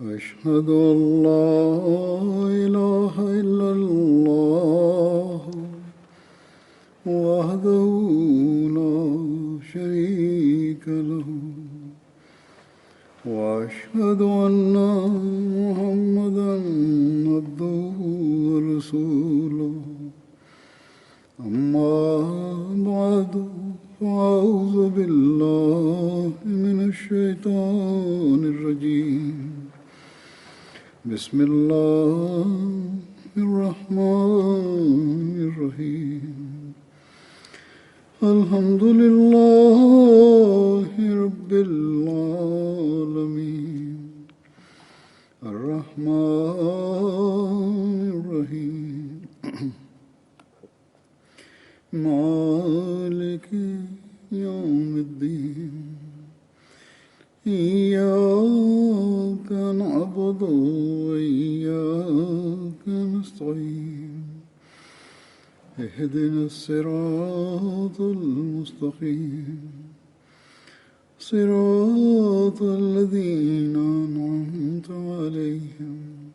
أشهد أن لا إله إلا الله وحده لا شريك له وأشهد أن محمدا عبده ورسوله أما بعد فأعوذ بالله من الشيطان الرجيم بسم الله الرحمن الرحيم الحمد لله رب العالمين الرحمن الرحيم مالك يوم الدين إياك نعبد وإياك نستعين اهدنا الصراط المستقيم صراط الذين أنعمت عليهم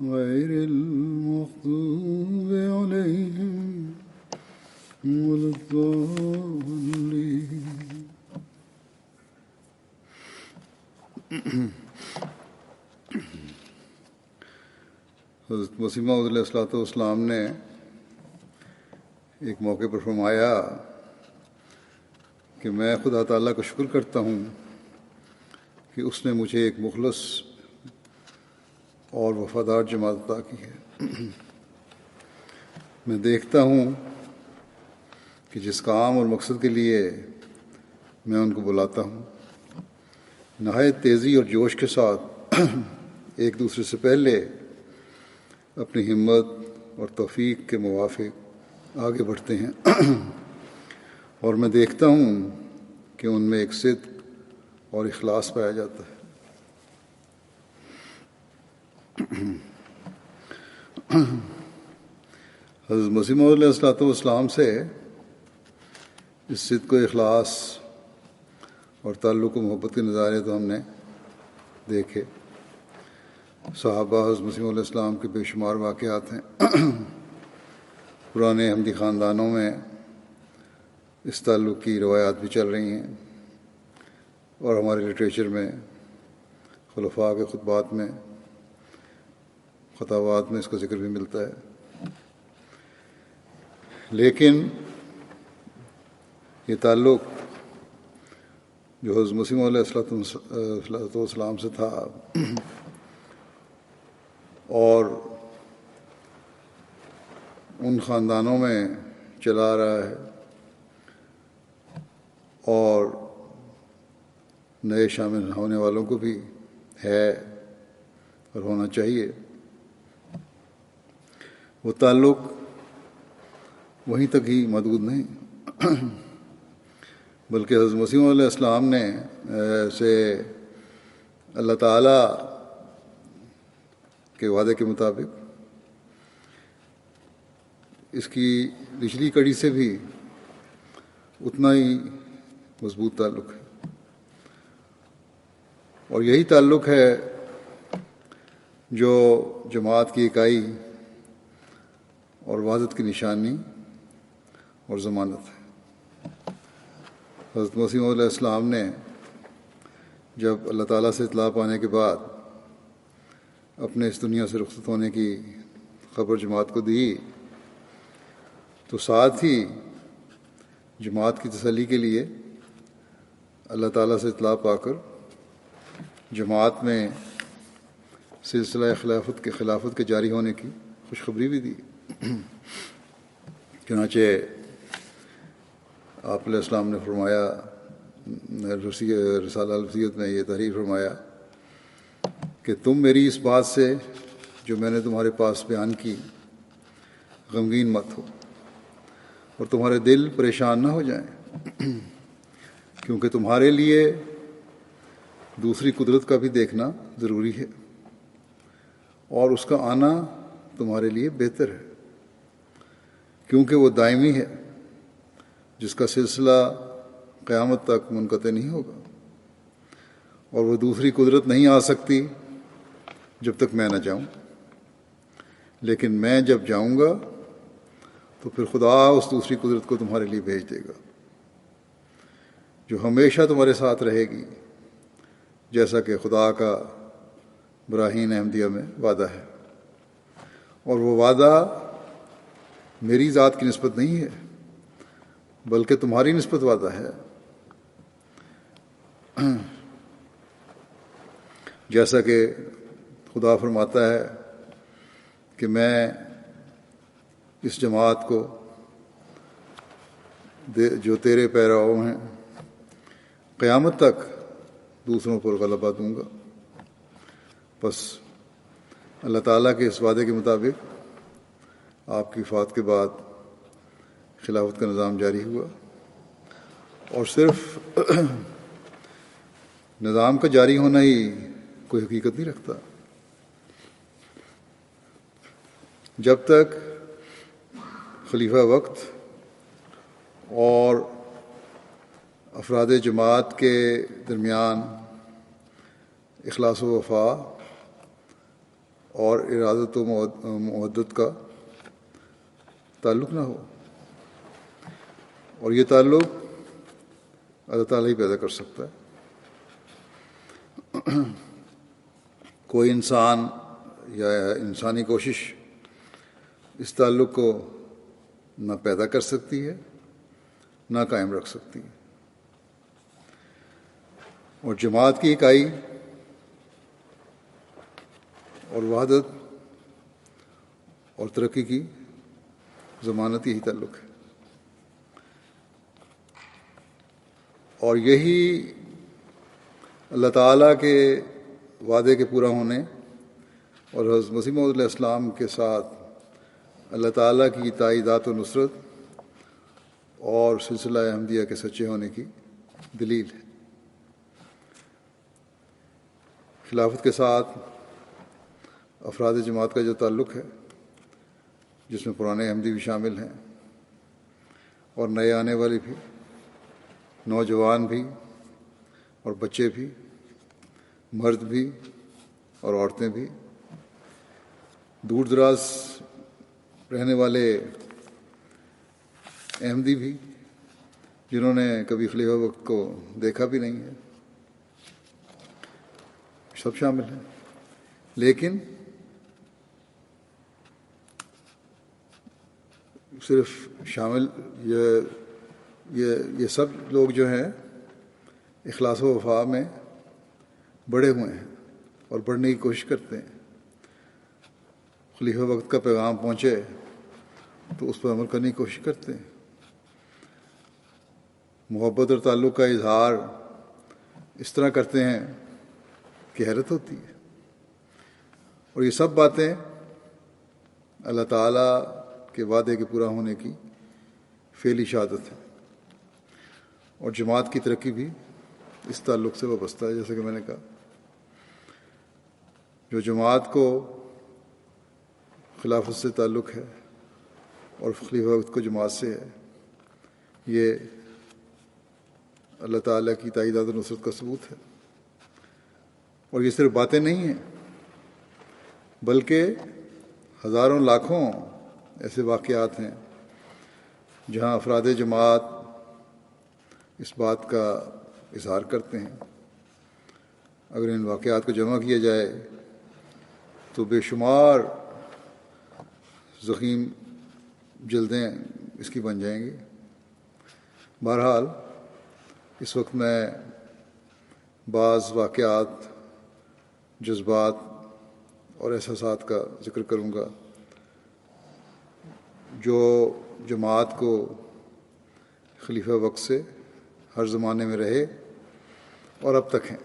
غير المغضوب عليهم ولا الضالين. حضرت مسیح موعود علیہ الصلوۃ والسلام نے ایک موقع پر فرمایا کہ میں خدا تعالیٰ کا شکر کرتا ہوں کہ اس نے مجھے ایک مخلص اور وفادار جماعت عطا کی ہے. میں دیکھتا ہوں کہ جس کام اور مقصد کے لیے میں ان کو بلاتا ہوں نہایت تیزی اور جوش کے ساتھ ایک دوسرے سے پہلے اپنی ہمت اور توفیق کے موافق آگے بڑھتے ہیں اور میں دیکھتا ہوں کہ ان میں ایک صدق اور اخلاص پایا جاتا ہے. حضرت مسیح موعود علیہ الصلوۃ والسلام سے اس صدق و اخلاص اور تعلق و محبت کے نظارے تو ہم نے دیکھے. صحابہ حضرت مسیح علیہ السلام کے بے شمار واقعات ہیں. پرانے احمدی خاندانوں میں اس تعلق کی روایات بھی چل رہی ہیں اور ہمارے لٹریچر میں خلفاء کے خطبات میں خطابات میں اس کا ذکر بھی ملتا ہے. لیکن یہ تعلق جو حضرت مسیح علیہ السلام سے تھا اور ان خاندانوں میں چلا رہا ہے اور نئے شامل ہونے والوں کو بھی ہے اور ہونا چاہیے، وہ تعلق وہیں تک ہی محدود نہیں بلکہ حضرت مسیح علیہ السلام نے سے اللہ تعالیٰ کے وعدے کے مطابق اس کی نچلی کڑی سے بھی اتنا ہی مضبوط تعلق ہے. اور یہی تعلق ہے جو جماعت کی اکائی اور وحدت کی نشانی اور ضمانت ہے. حضرت مسیح علیہ السلام نے جب اللہ تعالیٰ سے اطلاع پانے کے بعد اپنے اس دنیا سے رخصت ہونے کی خبر جماعت کو دی تو ساتھ ہی جماعت کی تسلی کے لیے اللہ تعالیٰ سے اطلاع پا کر جماعت میں سلسلہ خلافت کے جاری ہونے کی خوشخبری بھی دی. چنانچہ آپ علیہ السلام نے فرمایا، رسالہ الوصیت میں یہ تحریر فرمایا کہ تم میری اس بات سے جو میں نے تمہارے پاس بیان کی غمگین مت ہو اور تمہارے دل پریشان نہ ہو جائیں، کیونکہ تمہارے لیے دوسری قدرت کا بھی دیکھنا ضروری ہے اور اس کا آنا تمہارے لیے بہتر ہے، کیونکہ وہ دائمی ہے جس کا سلسلہ قیامت تک منقطع نہیں ہوگا، اور وہ دوسری قدرت نہیں آ سکتی جب تک میں نہ جاؤں، لیکن میں جب جاؤں گا تو پھر خدا اس دوسری قدرت کو تمہارے لیے بھیج دے گا جو ہمیشہ تمہارے ساتھ رہے گی، جیسا کہ خدا کا براہین احمدیہ میں وعدہ ہے۔ اور وہ وعدہ میری ذات کی نسبت نہیں ہے بلکہ تمہاری نسبت وعدہ ہے، جیسا کہ خدا فرماتا ہے کہ میں اس جماعت کو جو تیرے پیراؤ ہیں قیامت تک دوسروں پر غلبہ دوں گا۔ بس اللہ تعالیٰ کے اس وعدے کے مطابق آپ کی وفات کے بعد خلافت کا نظام جاری ہوا، اور صرف نظام کا جاری ہونا ہی کوئی حقیقت نہیں رکھتا۔ جب تک خلیفہ وقت اور افراد جماعت کے درمیان اخلاص و وفا اور ارادت و مودت کا تعلق نہ ہو، اور یہ تعلق اللہ تعالیٰ ہی پیدا کر سکتا ہے۔ کوئی انسان یا انسانی کوشش اس تعلق کو نہ پیدا کر سکتی ہے نہ قائم رکھ سکتی ہے، اور جماعت کی اکائی اور وحدت اور ترقی کی ضمانت یہی تعلق ہے، اور یہی اللہ تعالیٰ کے وعدے کے پورا ہونے اور حضرت مسیح موعود علیہ السلام کے ساتھ اللہ تعالیٰ کی تائیدات و نصرت اور سلسلہ احمدیہ کے سچے ہونے کی دلیل ہے۔ خلافت کے ساتھ افراد جماعت کا جو تعلق ہے، جس میں پرانے احمدی بھی شامل ہیں اور نئے آنے والے بھی، نوجوان بھی اور بچے بھی، مرد بھی اور عورتیں بھی، دور دراز رہنے والے احمدی بھی جنہوں نے کبھی خلیفہ وقت کو دیکھا بھی نہیں ہے، سب شامل ہیں۔ لیکن صرف شامل یہ سب لوگ جو ہیں اخلاص و وفا میں بڑھے ہوئے ہیں اور بڑھنے کی کوشش کرتے ہیں۔ خلیفہ وقت کا پیغام پہنچے تو اس پر عمل کرنے کی کوشش کرتے ہیں، محبت اور تعلق کا اظہار اس طرح کرتے ہیں کہ حیرت ہوتی ہے، اور یہ سب باتیں اللہ تعالیٰ کے وعدے کے پورا ہونے کی فعلی شہادت ہے، اور جماعت کی ترقی بھی اس تعلق سے وابستہ ہے۔ جیسا کہ میں نے کہا، جو جماعت کو خلافت سے تعلق ہے اور خلیفہ وقت کو جماعت سے ہے، یہ اللہ تعالیٰ کی تائیدات و نصرت کا ثبوت ہے، اور یہ صرف باتیں نہیں ہیں بلکہ ہزاروں لاکھوں ایسے واقعات ہیں جہاں افراد جماعت اس بات کا اظہار کرتے ہیں۔ اگر ان واقعات کو جمع کیا جائے تو بے شمار ضخیم جلدیں اس کی بن جائیں گی۔ بہرحال اس وقت میں بعض واقعات، جذبات اور احساسات کا ذکر کروں گا جو جماعت کو خلیفہ وقت سے ہر زمانے میں رہے اور اب تک ہیں،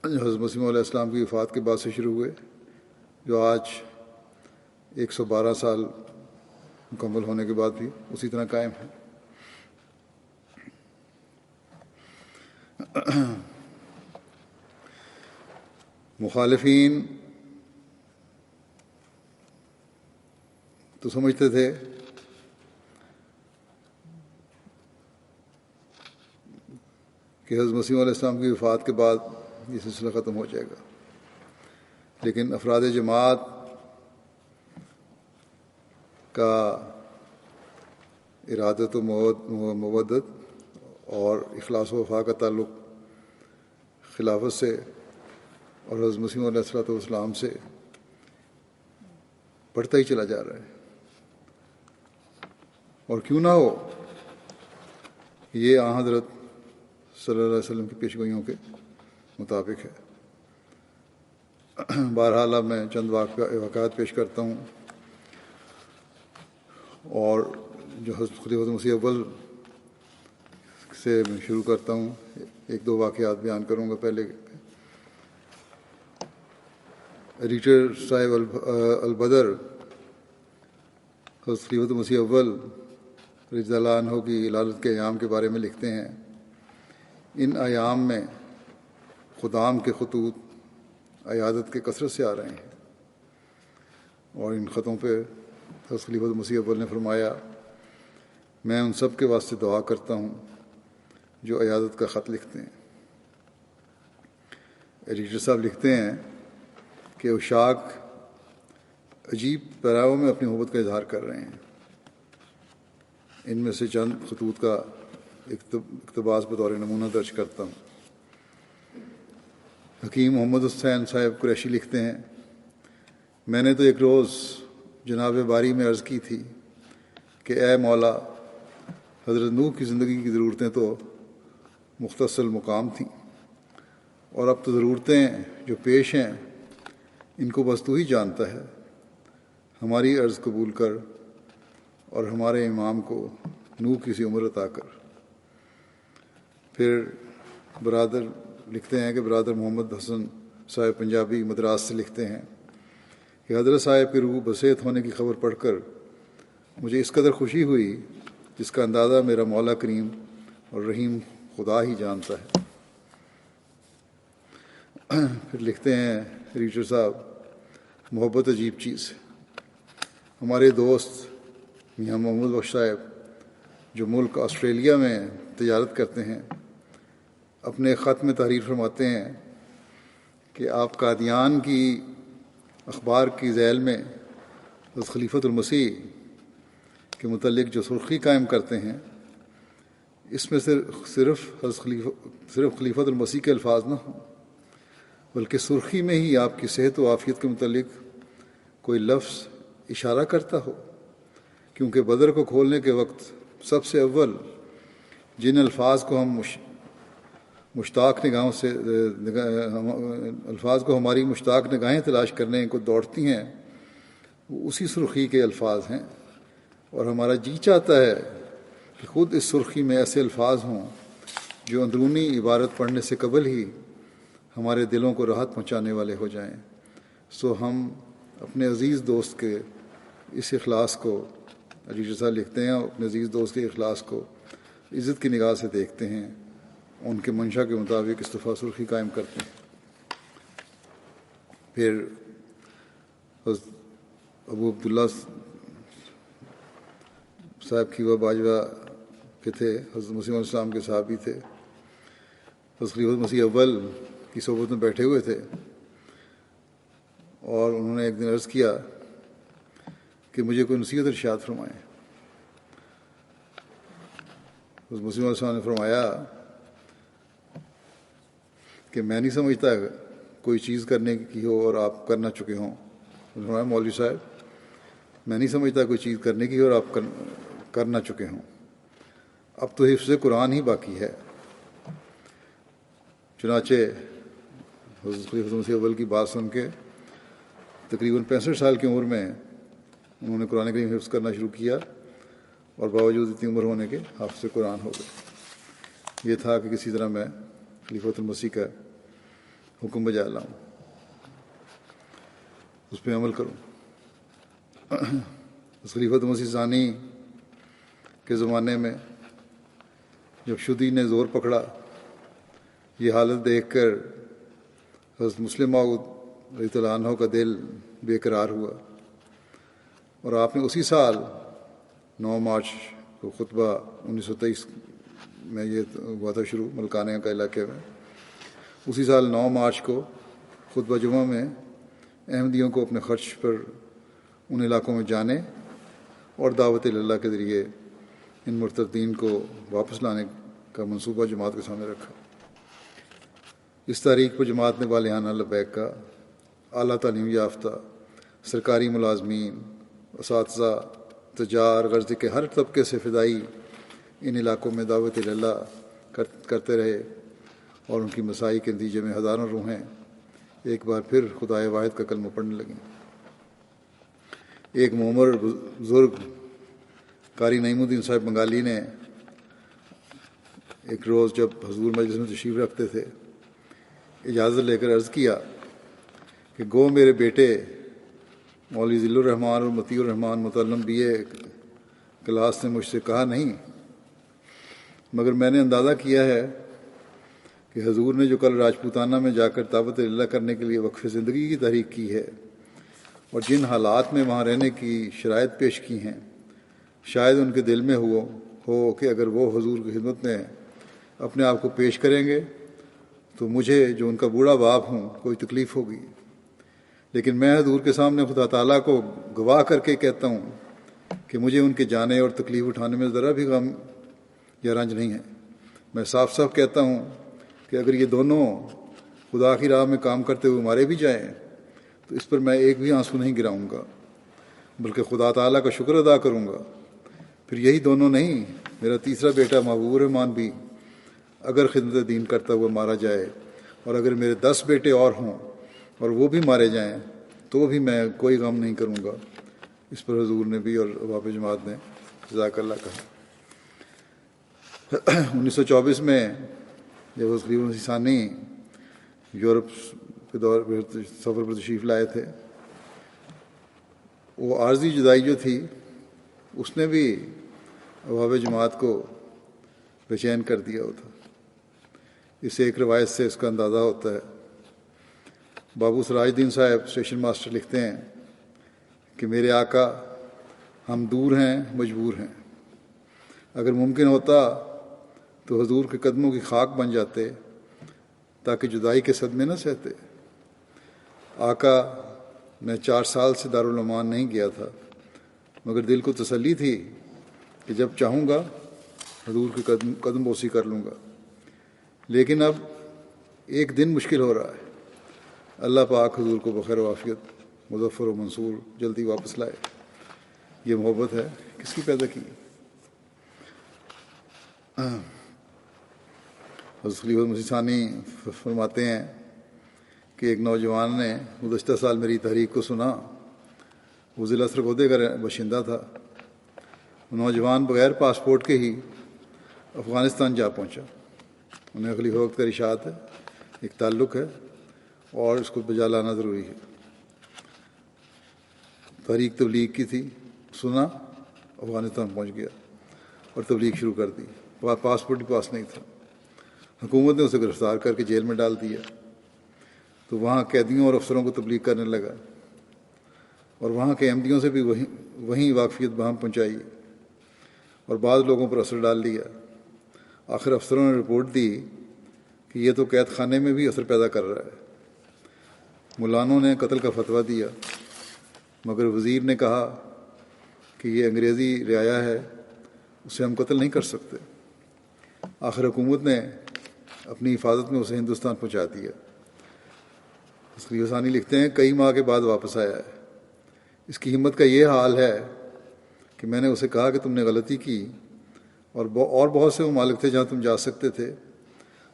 حضرت مسیح علیہ السلام کی وفات کے بعد سے شروع ہوئے، جو آج 112 سال مکمل ہونے کے بعد بھی اسی طرح قائم ہیں۔ مخالفین تو سمجھتے تھے کہ حضرت مسیح علیہ السلام کی وفات کے بعد یہ سلسلہ ختم ہو جائے گا، لیکن افراد جماعت کا ارادت و مودت اور اخلاص و وفا کا تعلق خلافت سے اور حضرت مسیح علیہ الصلوۃ والسلام سے بڑھتا ہی چلا جا رہا ہے، اور کیوں نہ ہو یہ آن حضرت صلی اللہ علیہ وسلم کی پیشگوئیوں کے مطابق ہے۔ بہرحال اب میں چند واقعات پیش کرتا ہوں، اور جو حضرت خلیفۃ مسیح اول سے میں شروع کرتا ہوں، ایک دو واقعات بیان کروں گا۔ پہلے ایڈیٹر صاحب البدر حضرت خلیفۃ مسیح اول رضی اللہ عنہ کی ولادت کے ایام کے بارے میں لکھتے ہیں، ان ایام میں خدام کے خطوط عیادت کے کثرت سے آ رہے ہیں، اور ان خطوں پہ حضرت خلیفۃ مسیح اول نے فرمایا، میں ان سب کے واسطے دعا کرتا ہوں جو عیادت کا خط لکھتے ہیں۔ ایڈیٹر صاحب لکھتے ہیں کہ عشاق عجیب پیراؤں میں اپنی محبت کا اظہار کر رہے ہیں۔ ان میں سے چند خطوط کا اقتباس بطور نمونہ درج کرتا ہوں۔ حکیم محمد حسین صاحب قریشی لکھتے ہیں، میں نے تو ایک روز جناب باری میں عرض کی تھی کہ اے مولا، حضرت نوح کی زندگی کی ضرورتیں تو مختصر مقام تھیں، اور اب تو ضرورتیں جو پیش ہیں ان کو بس تو ہی جانتا ہے، ہماری عرض قبول کر اور ہمارے امام کو نوح کی سی عمر عطا کر۔ پھر برادر لکھتے ہیں کہ برادر محمد حسن صاحب پنجابی مدراس سے لکھتے ہیں کہ حضرت صاحب کی روح بسیط ہونے کی خبر پڑھ کر مجھے اس قدر خوشی ہوئی جس کا اندازہ میرا مولا کریم اور رحیم خدا ہی جانتا ہے۔ پھر لکھتے ہیں ایڈیٹر صاحب، محبت عجیب چیز ہے۔ ہمارے دوست میاں محمد بخش صاحب جو ملک آسٹریلیا میں تجارت کرتے ہیں، اپنے خط میں تحریر فرماتے ہیں کہ آپ قادیان کی اخبار کی ذیل میں حضرت خلیفۃ المسیح کے متعلق جو سرخی قائم کرتے ہیں، اس میں صرف خلیفۃ المسیح کے الفاظ نہ ہوں، بلکہ سرخی میں ہی آپ کی صحت و عافیت کے متعلق کوئی لفظ اشارہ کرتا ہو، کیونکہ بدر کو کھولنے کے وقت سب سے اول جن الفاظ کو ہماری مشتاق نگاہیں تلاش کرنے کو دوڑتی ہیں، وہ اسی سرخی کے الفاظ ہیں، اور ہمارا جی چاہتا ہے کہ خود اس سرخی میں ایسے الفاظ ہوں جو اندرونی عبارت پڑھنے سے قبل ہی ہمارے دلوں کو راحت پہنچانے والے ہو جائیں۔ سو ہم اپنے عزیز دوست کے اس اخلاص کو، ایڈیٹر صاحب لکھتے ہیں، اپنے عزیز دوست کے اخلاص کو عزت کی نگاہ سے دیکھتے ہیں، ان کے منشا کے مطابق اس دفعہ سرخی قائم کرتے ہیں۔ پھر حضرت ابو عبداللہ صاحب کھیوا باجوہ کے تھے، حضرت مسیح علیہ السلام کے صحابی تھے، حضرت خلیفۃ مسیح اول کی صحبت میں بیٹھے ہوئے تھے، اور انہوں نے ایک دن عرض کیا کہ مجھے کوئی نصیحت ارشاد فرمائیں۔ حضرت مسیح علیہ السلام نے فرمایا کہ میں نہیں سمجھتا کوئی چیز کرنے کی ہو اور آپ کرنا چکے ہوں۔ فرمایا مولوی صاحب، میں نہیں سمجھتا کوئی چیز کرنے کی ہو اور آپ کرنا چکے ہوں، اب تو حفظ قرآن ہی باقی ہے۔ چنانچہ حضرت خلیفۃ مسیح اول کی بات سن کے تقریباً 65 سال کی عمر میں انہوں نے قرآن کریم حفظ کرنا شروع کیا، اور باوجود اتنی عمر ہونے کے حافظ قرآن ہو گئے۔ یہ تھا کہ کسی طرح میں خلیفۃ المسیح کا حکم بجا لاؤں، اس پہ عمل کروں۔ خلیفۃ مسیح ثانی کے زمانے میں جب شدی نے زور پکڑا، یہ حالت دیکھ کر حضرت مسلم موعود رضی اللہ عنہ کا دل بے قرار ہوا، اور آپ نے اسی سال 9 مارچ کو خطبہ 1923 میں یہ ہوا تھا شروع ملکانہ کا علاقے میں، اسی سال 9 مارچ کو خطبہ جمعہ میں احمدیوں کو اپنے خرچ پر ان علاقوں میں جانے اور دعوت اللہ کے ذریعے ان مرتدین کو واپس لانے کا منصوبہ جماعت کے سامنے رکھا۔ اس تاریخ پر جماعت نے والہانہ لبیک کا اعلیٰ تعلیم یافتہ سرکاری ملازمین، اساتذہ، تجار، غرض کے ہر طبقے سے فدائی ان علاقوں میں دعوت اللہ کرتے رہے، اور ان کی مساعی کے نتیجے میں ہزاروں روحیں ایک بار پھر خدائے واحد کا کلمہ پڑھنے لگیں۔ ایک معمر بزرگ قاری نعیم الدین صاحب بنگالی نے ایک روز جب حضور مجلس میں تشریف رکھتے تھے اجازت لے کر عرض کیا کہ گو میرے بیٹے مولوی ذل الرحمن اور مطیع الرحمن متعلم BA کلاس نے مجھ سے کہا نہیں، مگر میں نے اندازہ کیا ہے کہ حضور نے جو کل راجپوتانہ میں جا کر دعوت اللہ کرنے کے لیے وقف زندگی کی تحریک کی ہے اور جن حالات میں وہاں رہنے کی شرائط پیش کی ہیں، شاید ان کے دل میں ہو کہ اگر وہ حضور کی خدمت میں اپنے آپ کو پیش کریں گے تو مجھے جو ان کا بوڑھا باپ ہوں کوئی تکلیف ہوگی، لیکن میں حضور کے سامنے خدا تعالیٰ کو گواہ کر کے کہتا ہوں کہ مجھے ان کے جانے اور تکلیف اٹھانے میں ذرا بھی غم یا رنج نہیں ہے۔ میں صاف صاف کہتا ہوں کہ اگر یہ دونوں خدا کی راہ میں کام کرتے ہوئے مارے بھی جائیں تو اس پر میں ایک بھی آنسو نہیں گراؤں گا، بلکہ خدا تعالیٰ کا شکر ادا کروں گا۔ پھر یہی دونوں نہیں، میرا تیسرا بیٹا محبوب الرحمان بھی اگر خدمت دین کرتا ہوا مارا جائے، اور اگر میرے 10 بیٹے اور ہوں اور وہ بھی مارے جائیں تو بھی میں کوئی غم نہیں کروں گا۔ اس پر حضور نے بھی اور احباب جماعت نے جزاک اللہ کہا۔ 1924 میں جب خلیفہ مسیح ثانی یورپ کے دور پر سفر پر تشریف لائے تھے، وہ عارضی جدائی جو تھی اس نے بھی احباب جماعت کو بے چین کر دیا ہوتا۔ اس ایک روایت سے اس کا اندازہ ہوتا ہے۔ بابو سراج الدین صاحب اسٹیشن ماسٹر لکھتے ہیں کہ میرے آقا، ہم دور ہیں، مجبور ہیں، اگر ممکن ہوتا تو حضور کے قدموں کی خاک بن جاتے تاکہ جدائی کے صدمے نہ سہتے۔ آقا، میں 4 سال سے دارالعلومان نہیں گیا تھا، مگر دل کو تسلی تھی کہ جب چاہوں گا حضور کے قدم بوسی کر لوں گا، لیکن اب ایک دن مشکل ہو رہا ہے۔ اللہ پاک حضور کو بخیر و عافیت، مظفر و منصور جلدی واپس لائے۔ یہ محبت ہے کس کی پیدا کی؟ حضرت خلیفہ مسیح ثانی فرماتے ہیں کہ ایک نوجوان نے گزشتہ سال میری تحریک کو سنا۔ وہ ضلع سرگودے کا باشندہ تھا۔ نوجوان بغیر پاسپورٹ کے ہی افغانستان جا پہنچا۔ انہیں خلیفہ وقت کا ارشاد ہے، ایک تعلق ہے اور اس کو بجا لانا ضروری ہے۔ تحریک تبلیغ کی تھی، سنا، افغانستان پہنچ گیا اور تبلیغ شروع کر دی۔ پاسپورٹ بھی پاس نہیں تھا۔ حکومت نے اسے گرفتار کر کے جیل میں ڈال دیا، تو وہاں قیدیوں اور افسروں کو تبلیغ کرنے لگا، اور وہاں کے احمدیوں سے بھی وہیں واقفیت بہم پہنچائی اور بعض لوگوں پر اثر ڈال دیا۔ آخر افسروں نے رپورٹ دی کہ یہ تو قید خانے میں بھی اثر پیدا کر رہا ہے۔ مولانوں نے قتل کا فتویٰ دیا، مگر وزیر نے کہا کہ یہ انگریزی رعایا ہے، اسے ہم قتل نہیں کر سکتے۔ آخر حکومت نے اپنی حفاظت میں اسے ہندوستان پہنچا دیا۔ خلیفہ ثانی لکھتے ہیں کئی ماہ کے بعد واپس آیا ہے۔ اس کی ہمت کا یہ حال ہے کہ میں نے اسے کہا کہ تم نے غلطی کی، اور بہت سے ممالک تھے جہاں تم جا سکتے تھے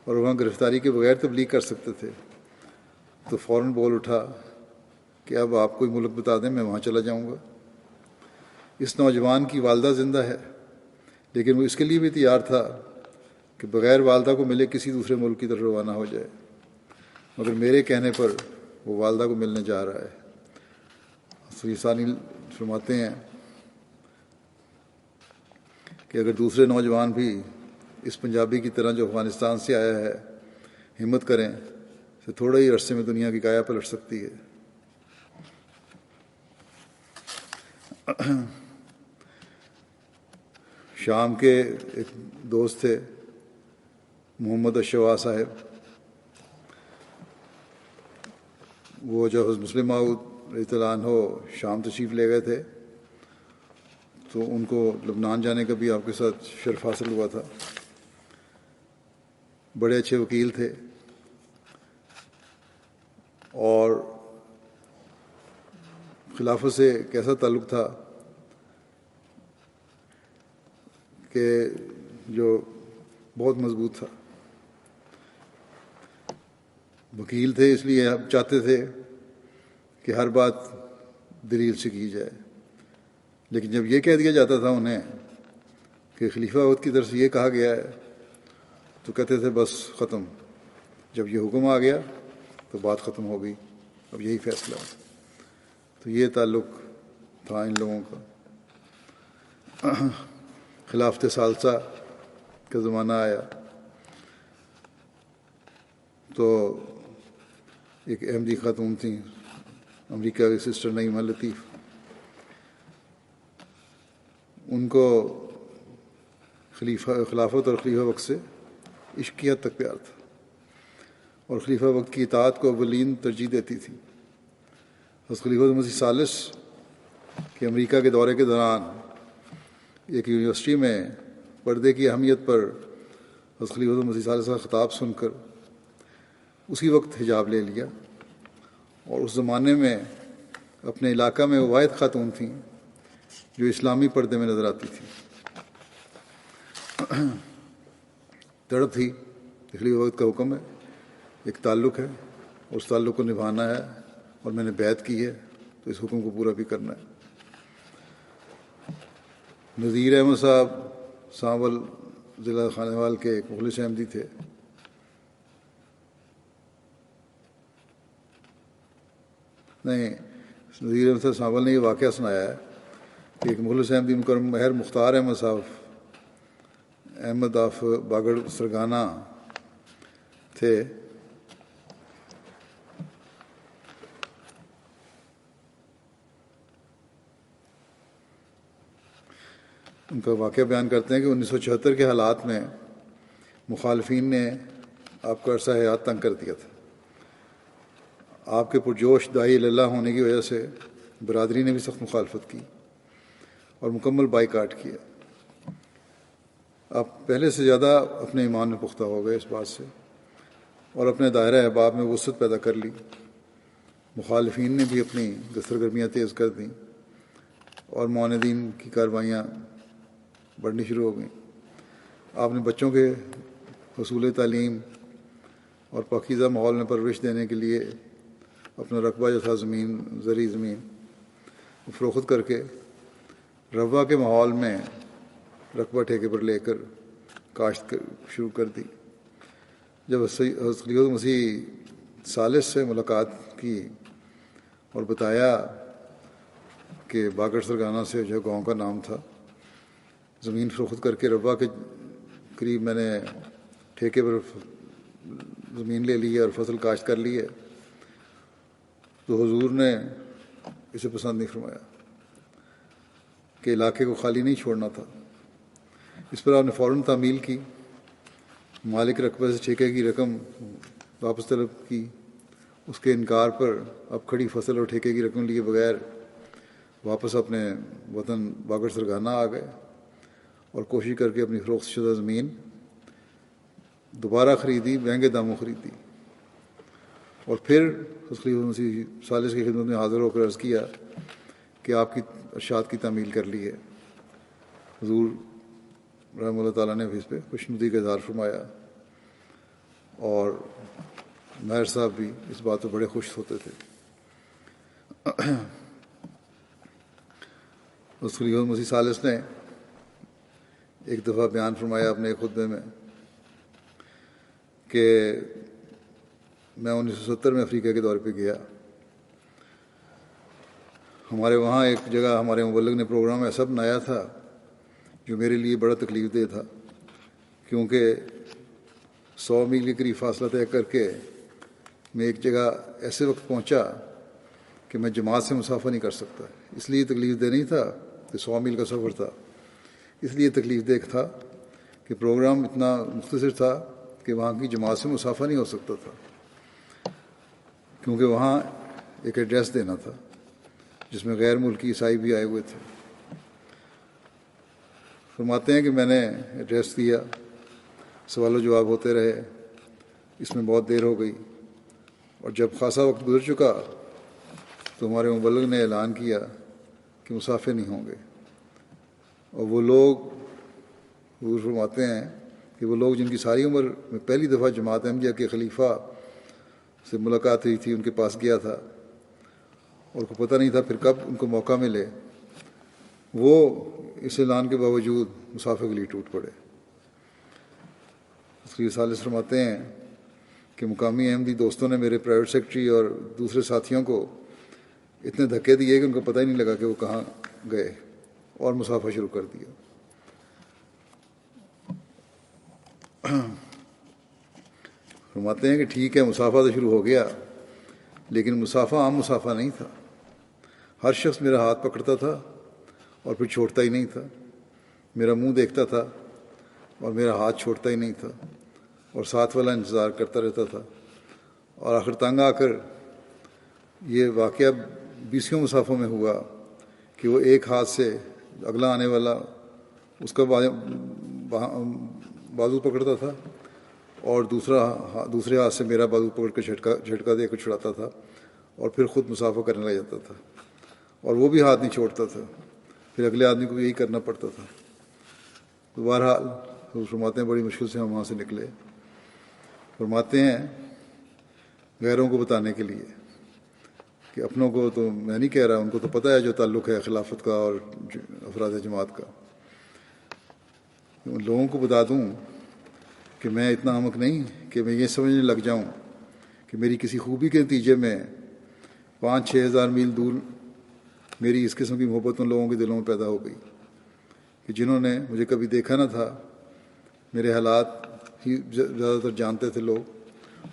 اور وہاں گرفتاری کے بغیر تبلیغ کر سکتے تھے، تو فوراً بول اٹھا کہ اب آپ کوئی ملک بتا دیں، میں وہاں چلا جاؤں گا۔ اس نوجوان کی والدہ زندہ ہے، لیکن وہ اس کے لیے بھی تیار تھا کہ بغیر والدہ کو ملے کسی دوسرے ملک کی طرف روانہ ہو جائے، مگر میرے کہنے پر وہ والدہ کو ملنے جا رہا ہے۔ خلیفہ ثانی فرماتے ہیں کہ اگر دوسرے نوجوان بھی اس پنجابی کی طرح جو افغانستان سے آیا ہے ہمت کریں تو تھوڑے ہی عرصے میں دنیا کی کایا پلٹ سکتی ہے۔ شام کے ایک دوست تھے محمد اشوا صاحب، وہ جب حضرت مسلم موعود رضی اللہ عنہ شام تشریف لے گئے تھے تو ان کو لبنان جانے کا بھی آپ کے ساتھ شرف حاصل ہوا تھا. بڑے اچھے وکیل تھے اور خلافت سے کیسا تعلق تھا کہ جو بہت مضبوط تھا. وکیل تھے اس لیے آپ چاہتے تھے کہ ہر بات دلیل سے کی جائے، لیکن جب یہ کہہ دیا جاتا تھا انہیں کہ خلیفہ وقت کی طرف سے یہ کہا گیا ہے تو کہتے تھے بس ختم، جب یہ حکم آ گیا تو بات ختم ہو گئی، اب یہی فیصلہ. تو یہ تعلق تھا ان لوگوں کا. خلافت ثالثہ کا زمانہ آیا تو ایک احمدی خاتون تھیں، امریکہ کی سسٹر نعیمہ لطیف. ان کو خلافت اور خلیفہ وقت سے عشق کی حد تک پیار تھا اور خلیفہ وقت کی اطاعت کو اولین ترجیح دیتی تھی. حضرت خلیفہ مسیح ثالث کے امریکہ کے دورے کے دوران ایک یونیورسٹی میں پردے کی اہمیت پر حضرت خلیفہ مسیح ثالث کا خطاب سن کر اسی وقت حجاب لے لیا، اور اس زمانے میں اپنے علاقہ میں وہ واحد خاتون تھیں جو اسلامی پردے میں نظر آتی تھی. تڑپ تھی خلیفہ وقت کا حکم ہے، ایک تعلق ہے، اس تعلق کو نبھانا ہے اور میں نے بیعت کی ہے تو اس حکم کو پورا بھی کرنا ہے. نذیر احمد صاحب سانول ضلع خانیوال کے ایک مخلص احمدی تھے. نہیں، نذیر احمد صاحب سانول نے یہ واقعہ سنایا ہے کہ ایک مخلص احمدی مکرم مہر مختار احمد صاحب احمد آف باگڑ سرگانہ تھے. ان کا واقعہ بیان کرتے ہیں کہ 1974 کے حالات میں مخالفین نے آپ کا عرصہ حیات تنگ کر دیا تھا. آپ کے پرجوش داعی اللہ ہونے کی وجہ سے برادری نے بھی سخت مخالفت کی اور مکمل بائیکاٹ کیا. آپ پہلے سے زیادہ اپنے ایمان میں پختہ ہو گئے اس بات سے اور اپنے دائرہ احباب میں وسعت پیدا کر لی. مخالفین نے بھی اپنی دسترگرمیاں تیز کر دیں اور معاندین کی کارروائیاں بڑھنی شروع ہو گئیں. آپ نے بچوں کے حصول تعلیم اور پاکیزہ ماحول میں پرورش دینے کے لیے اپنا رقبہ جو تھا زرعی زمین فروخت کر کے روا کے ماحول میں رقبہ ٹھیکے پر لے کر کاشت شروع کر دی. جب حضرت خلیفہ مسیح ثالث سے ملاقات کی اور بتایا کہ باگڑ سرگانہ سے جو گاؤں کا نام تھا، زمین فروخت کر کے روا کے قریب میں نے ٹھیکے پر زمین لے لی ہے اور فصل کاشت کر لی ہے، تو حضور نے اسے پسند نہیں فرمایا کہ علاقے کو خالی نہیں چھوڑنا تھا. اس پر آپ نے فوراً تعمیل کی، مالک رقبے سے ٹھیکے کی رقم واپس طلب کی. اس کے انکار پر اب کھڑی فصل اور ٹھیکے کی رقم لیے بغیر واپس اپنے وطن باگڑ سرگانہ آ گئے اور کوشش کر کے اپنی فروخت شدہ زمین دوبارہ خریدی، مہنگے داموں خریدی. اور پھر خلیفہ مسیح ثالث کی خدمت میں حاضر ہو کر عرض کیا کہ آپ کی ارشاد کی تعمیل کر لی ہے. حضور رحمہ اللہ تعالیٰ نے بھی اس پہ خوشنودی کا اظہار فرمایا اور ماہر صاحب بھی اس بات پہ بڑے خوش ہوتے تھے. اس خلیفہ مسیح ثالث نے ایک دفعہ بیان فرمایا اپنے خطبے میں کہ میں 1970 میں افریقہ کے دورے پہ گیا. ہمارے وہاں ایک جگہ ہمارے مبلغ نے پروگرام ایسا بنایا تھا جو میرے لیے بڑا تکلیف دہ تھا، کیونکہ 100 میل کے قریب فاصلہ طے کر کے میں ایک جگہ ایسے وقت پہنچا کہ میں جماعت سے مسافہ نہیں کر سکتا. اس لیے تکلیف دہ نہیں تھا کہ 100 میل کا سفر تھا، اس لیے تکلیف دہ تھا کہ پروگرام اتنا مختصر تھا کہ وہاں کی جماعت سے مسافہ نہیں ہو سکتا تھا، کیونکہ وہاں ایک ایڈریس دینا تھا جس میں غیر ملکی عیسائی بھی آئے ہوئے تھے۔ فرماتے ہیں کہ میں نے ایڈریس دیا، سوال و جواب ہوتے رہے، اس میں بہت دیر ہو گئی، اور جب خاصا وقت گزر چکا تو ہمارے مبلغ نے اعلان کیا کہ مسافر نہیں ہوں گے۔ اور وہ لوگ، حضور فرماتے ہیں کہ وہ لوگ جن کی ساری عمر میں پہلی دفعہ جماعت احمدیہ کے خلیفہ سے ملاقات ہوئی تھی، ان کے پاس گیا تھا اور کو پتہ نہیں تھا پھر کب ان کو موقع ملے، وہ اس اعلان کے باوجود مسافر کے لیے ٹوٹ پڑے۔ تقریر ثالث فرماتے ہیں کہ مقامی احمدی دوستوں نے میرے پرائیویٹ سیکرٹری اور دوسرے ساتھیوں کو اتنے دھکے دیے کہ ان کو پتہ ہی نہیں لگا کہ وہ کہاں گئے، اور مسافہ شروع کر دیا۔ فرماتے ہیں کہ ٹھیک ہے، مسافہ تو شروع ہو گیا، لیکن مسافہ عام مسافہ نہیں تھا۔ ہر شخص میرا ہاتھ پکڑتا تھا اور پھر چھوڑتا ہی نہیں تھا، میرا منہ دیکھتا تھا اور میرا ہاتھ چھوڑتا ہی نہیں تھا، اور ساتھ والا انتظار کرتا رہتا تھا، اور آخر تنگ آ کر یہ واقعہ 20 مسافوں میں ہوا کہ وہ ایک ہاتھ سے اگلا آنے والا اس کا بازو پکڑتا تھا اور دوسرے ہاتھ سے میرا بازو پکڑ کے جھٹکا دے کر چھڑاتا تھا، اور پھر خود مسافہ کرنے لگ جاتا تھا، اور وہ بھی ہاتھ نہیں چھوڑتا تھا، پھر اگلے آدمی کو بھی یہی کرنا پڑتا تھا۔ تو بہرحال فرماتے ہیں بڑی مشکل سے ہم وہاں سے نکلے۔ فرماتے ہیں غیروں کو بتانے کے لیے کہ اپنوں کو تو میں نہیں کہہ رہا، ان کو تو پتہ ہے جو تعلق ہے خلافت کا اور افراد جماعت کا، ان لوگوں کو بتا دوں کہ میں اتنا احمق نہیں کہ میں یہ سمجھنے لگ جاؤں کہ میری کسی خوبی کے نتیجے میں 5-6 ہزار میل دور میری اس قسم کی محبت ان لوگوں کے دلوں میں پیدا ہو گئی کہ جنہوں نے مجھے کبھی دیکھا نہ تھا، میرے حالات ہی زیادہ تر جانتے تھے لوگ،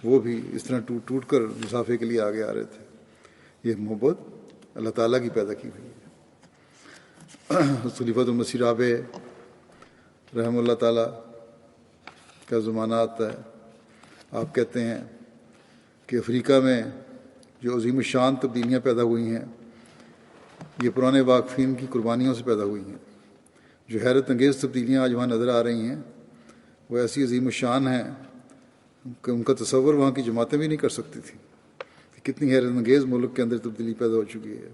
وہ بھی اس طرح ٹوٹ ٹوٹ کر مسافے کے لیے آگے آ رہے تھے۔ یہ محبت اللہ تعالیٰ کی پیدا کی ہوئی ہے۔ خلیفۃ المسیح رابع رحمہ اللہ تعالیٰ کا زمانہ آتا ہے، آپ کہتے ہیں کہ افریقہ میں جو عظیم الشان تبدیلیاں پیدا ہوئی ہیں، یہ پرانے واقفین کی قربانیوں سے پیدا ہوئی ہیں۔ جو حیرت انگیز تبدیلیاں آج وہاں نظر آ رہی ہیں وہ ایسی عظیم الشان ہیں کہ ان کا تصور وہاں کی جماعتیں بھی نہیں کر سکتی تھیں کہ کتنی حیرت انگیز ملک کے اندر تبدیلی پیدا ہو چکی ہے۔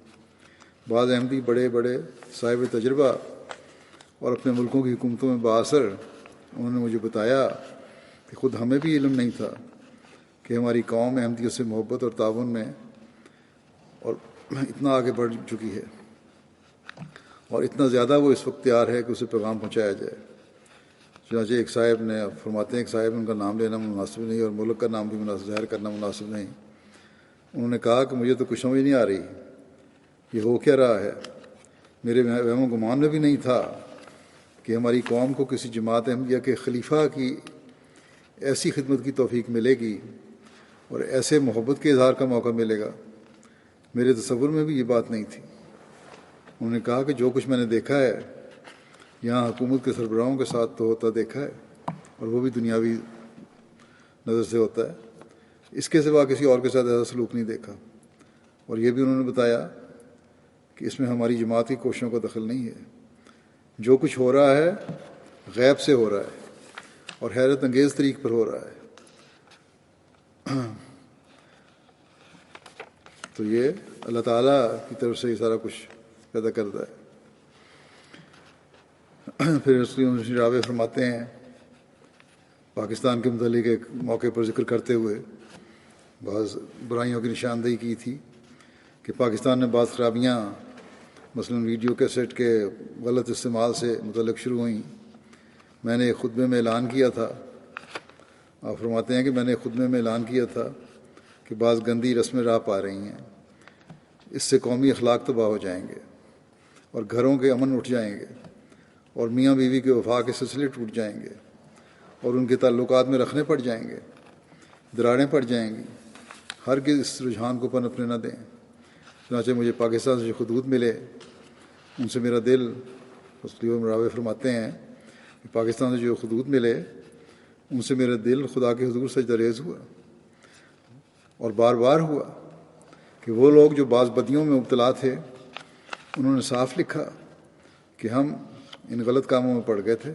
بعض احمدی بڑے بڑے صاحب تجربہ اور اپنے ملکوں کی حکومتوں میں بااثر، انہوں نے مجھے بتایا کہ خود ہمیں بھی علم نہیں تھا کہ ہماری قوم احمدیت سے محبت اور تعاون میں اور اتنا آگے بڑھ چکی ہے، اور اتنا زیادہ وہ اس وقت تیار ہے کہ اسے پیغام پہنچایا جائے۔ چنانچہ ایک صاحب نے، فرماتے ہیں ایک صاحب، ان کا نام لینا مناسب نہیں اور ملک کا نام بھی ظاہر کرنا مناسب نہیں، انہوں نے کہا کہ مجھے تو کچھ سمجھ نہیں آ رہی یہ ہو کیا رہا ہے، میرے وہم و گمان میں بھی نہیں تھا کہ ہماری قوم کو کسی جماعت احمدیہ کے خلیفہ کی ایسی خدمت کی توفیق ملے گی اور ایسے محبت کے اظہار کا موقع ملے گا، میرے تصور میں بھی یہ بات نہیں تھی۔ انہوں نے کہا کہ جو کچھ میں نے دیکھا ہے یہاں حکومت کے سربراہوں کے ساتھ تو ہوتا دیکھا ہے، اور وہ بھی دنیاوی نظر سے ہوتا ہے، اس کے سوا کسی اور کے ساتھ ایسا سلوک نہیں دیکھا۔ اور یہ بھی انہوں نے بتایا کہ اس میں ہماری جماعت کی کوششوں کا دخل نہیں ہے، جو کچھ ہو رہا ہے غیب سے ہو رہا ہے اور حیرت انگیز طریق پر ہو رہا ہے۔ تو یہ اللہ تعالیٰ کی طرف سے یہ سارا کچھ پیدا کرتا ہے۔ پھر رابع فرماتے ہیں پاکستان کے متعلق ایک موقع پر ذکر کرتے ہوئے بعض برائیوں کی نشاندہی کی تھی کہ پاکستان میں بعض خرابیاں مثلا ویڈیو کیسٹ کے غلط استعمال سے متعلق شروع ہوئیں۔ میں نے ایک خطبے میں اعلان کیا تھا، آپ فرماتے ہیں کہ میں نے خطبے میں اعلان کیا تھا کہ بعض گندی رسمیں راہ پا رہی ہیں، اس سے قومی اخلاق تباہ ہو جائیں گے اور گھروں کے امن اٹھ جائیں گے اور میاں بیوی کے وفا کے سلسلے ٹوٹ جائیں گے اور ان کے تعلقات میں رکھنے پڑ جائیں گے، دراڑیں پڑ جائیں گی۔ ہرگز اس رجحان کو پنپنے نہ دیں۔ چنانچہ مجھے پاکستان سے جو خطوط ملے ان سے میرا دل، راوی فرماتے ہیں کہ پاکستان سے جو خطوط ملے ان سے میرا دل خدا کے حضور سجدہ ریز ہوا، اور بار بار ہوا کہ وہ لوگ جو بعض بدیوں میں مبتلا تھے انہوں نے صاف لکھا کہ ہم ان غلط کاموں میں پڑ گئے تھے.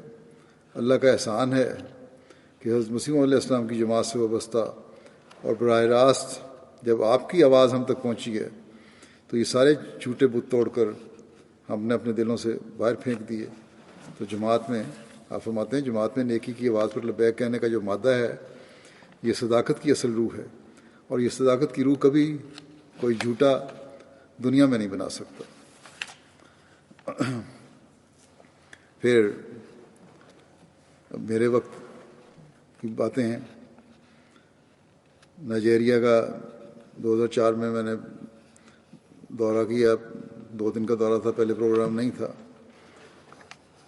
اللہ کا احسان ہے کہ حضرت مسیح علیہ السلام کی جماعت سے وابستہ اور براہ راست جب آپ کی آواز ہم تک پہنچی ہے تو یہ سارے جھوٹے بت توڑ کر ہم نے اپنے دلوں سے باہر پھینک دیے. تو جماعت میں آپ فرماتے ہیں جماعت میں نیکی کی آواز پر لبیک کہنے کا جو مادہ ہے یہ صداقت کی اصل روح ہے، اور یہ صداقت کی روح کبھی کوئی جھوٹا دنیا میں نہیں بنا سکتا. پھر میرے وقت کی باتیں ہیں. نائجیریا کا 2004 میں نے دورہ کیا. 2 دن کا دورہ تھا، پہلے پروگرام نہیں تھا،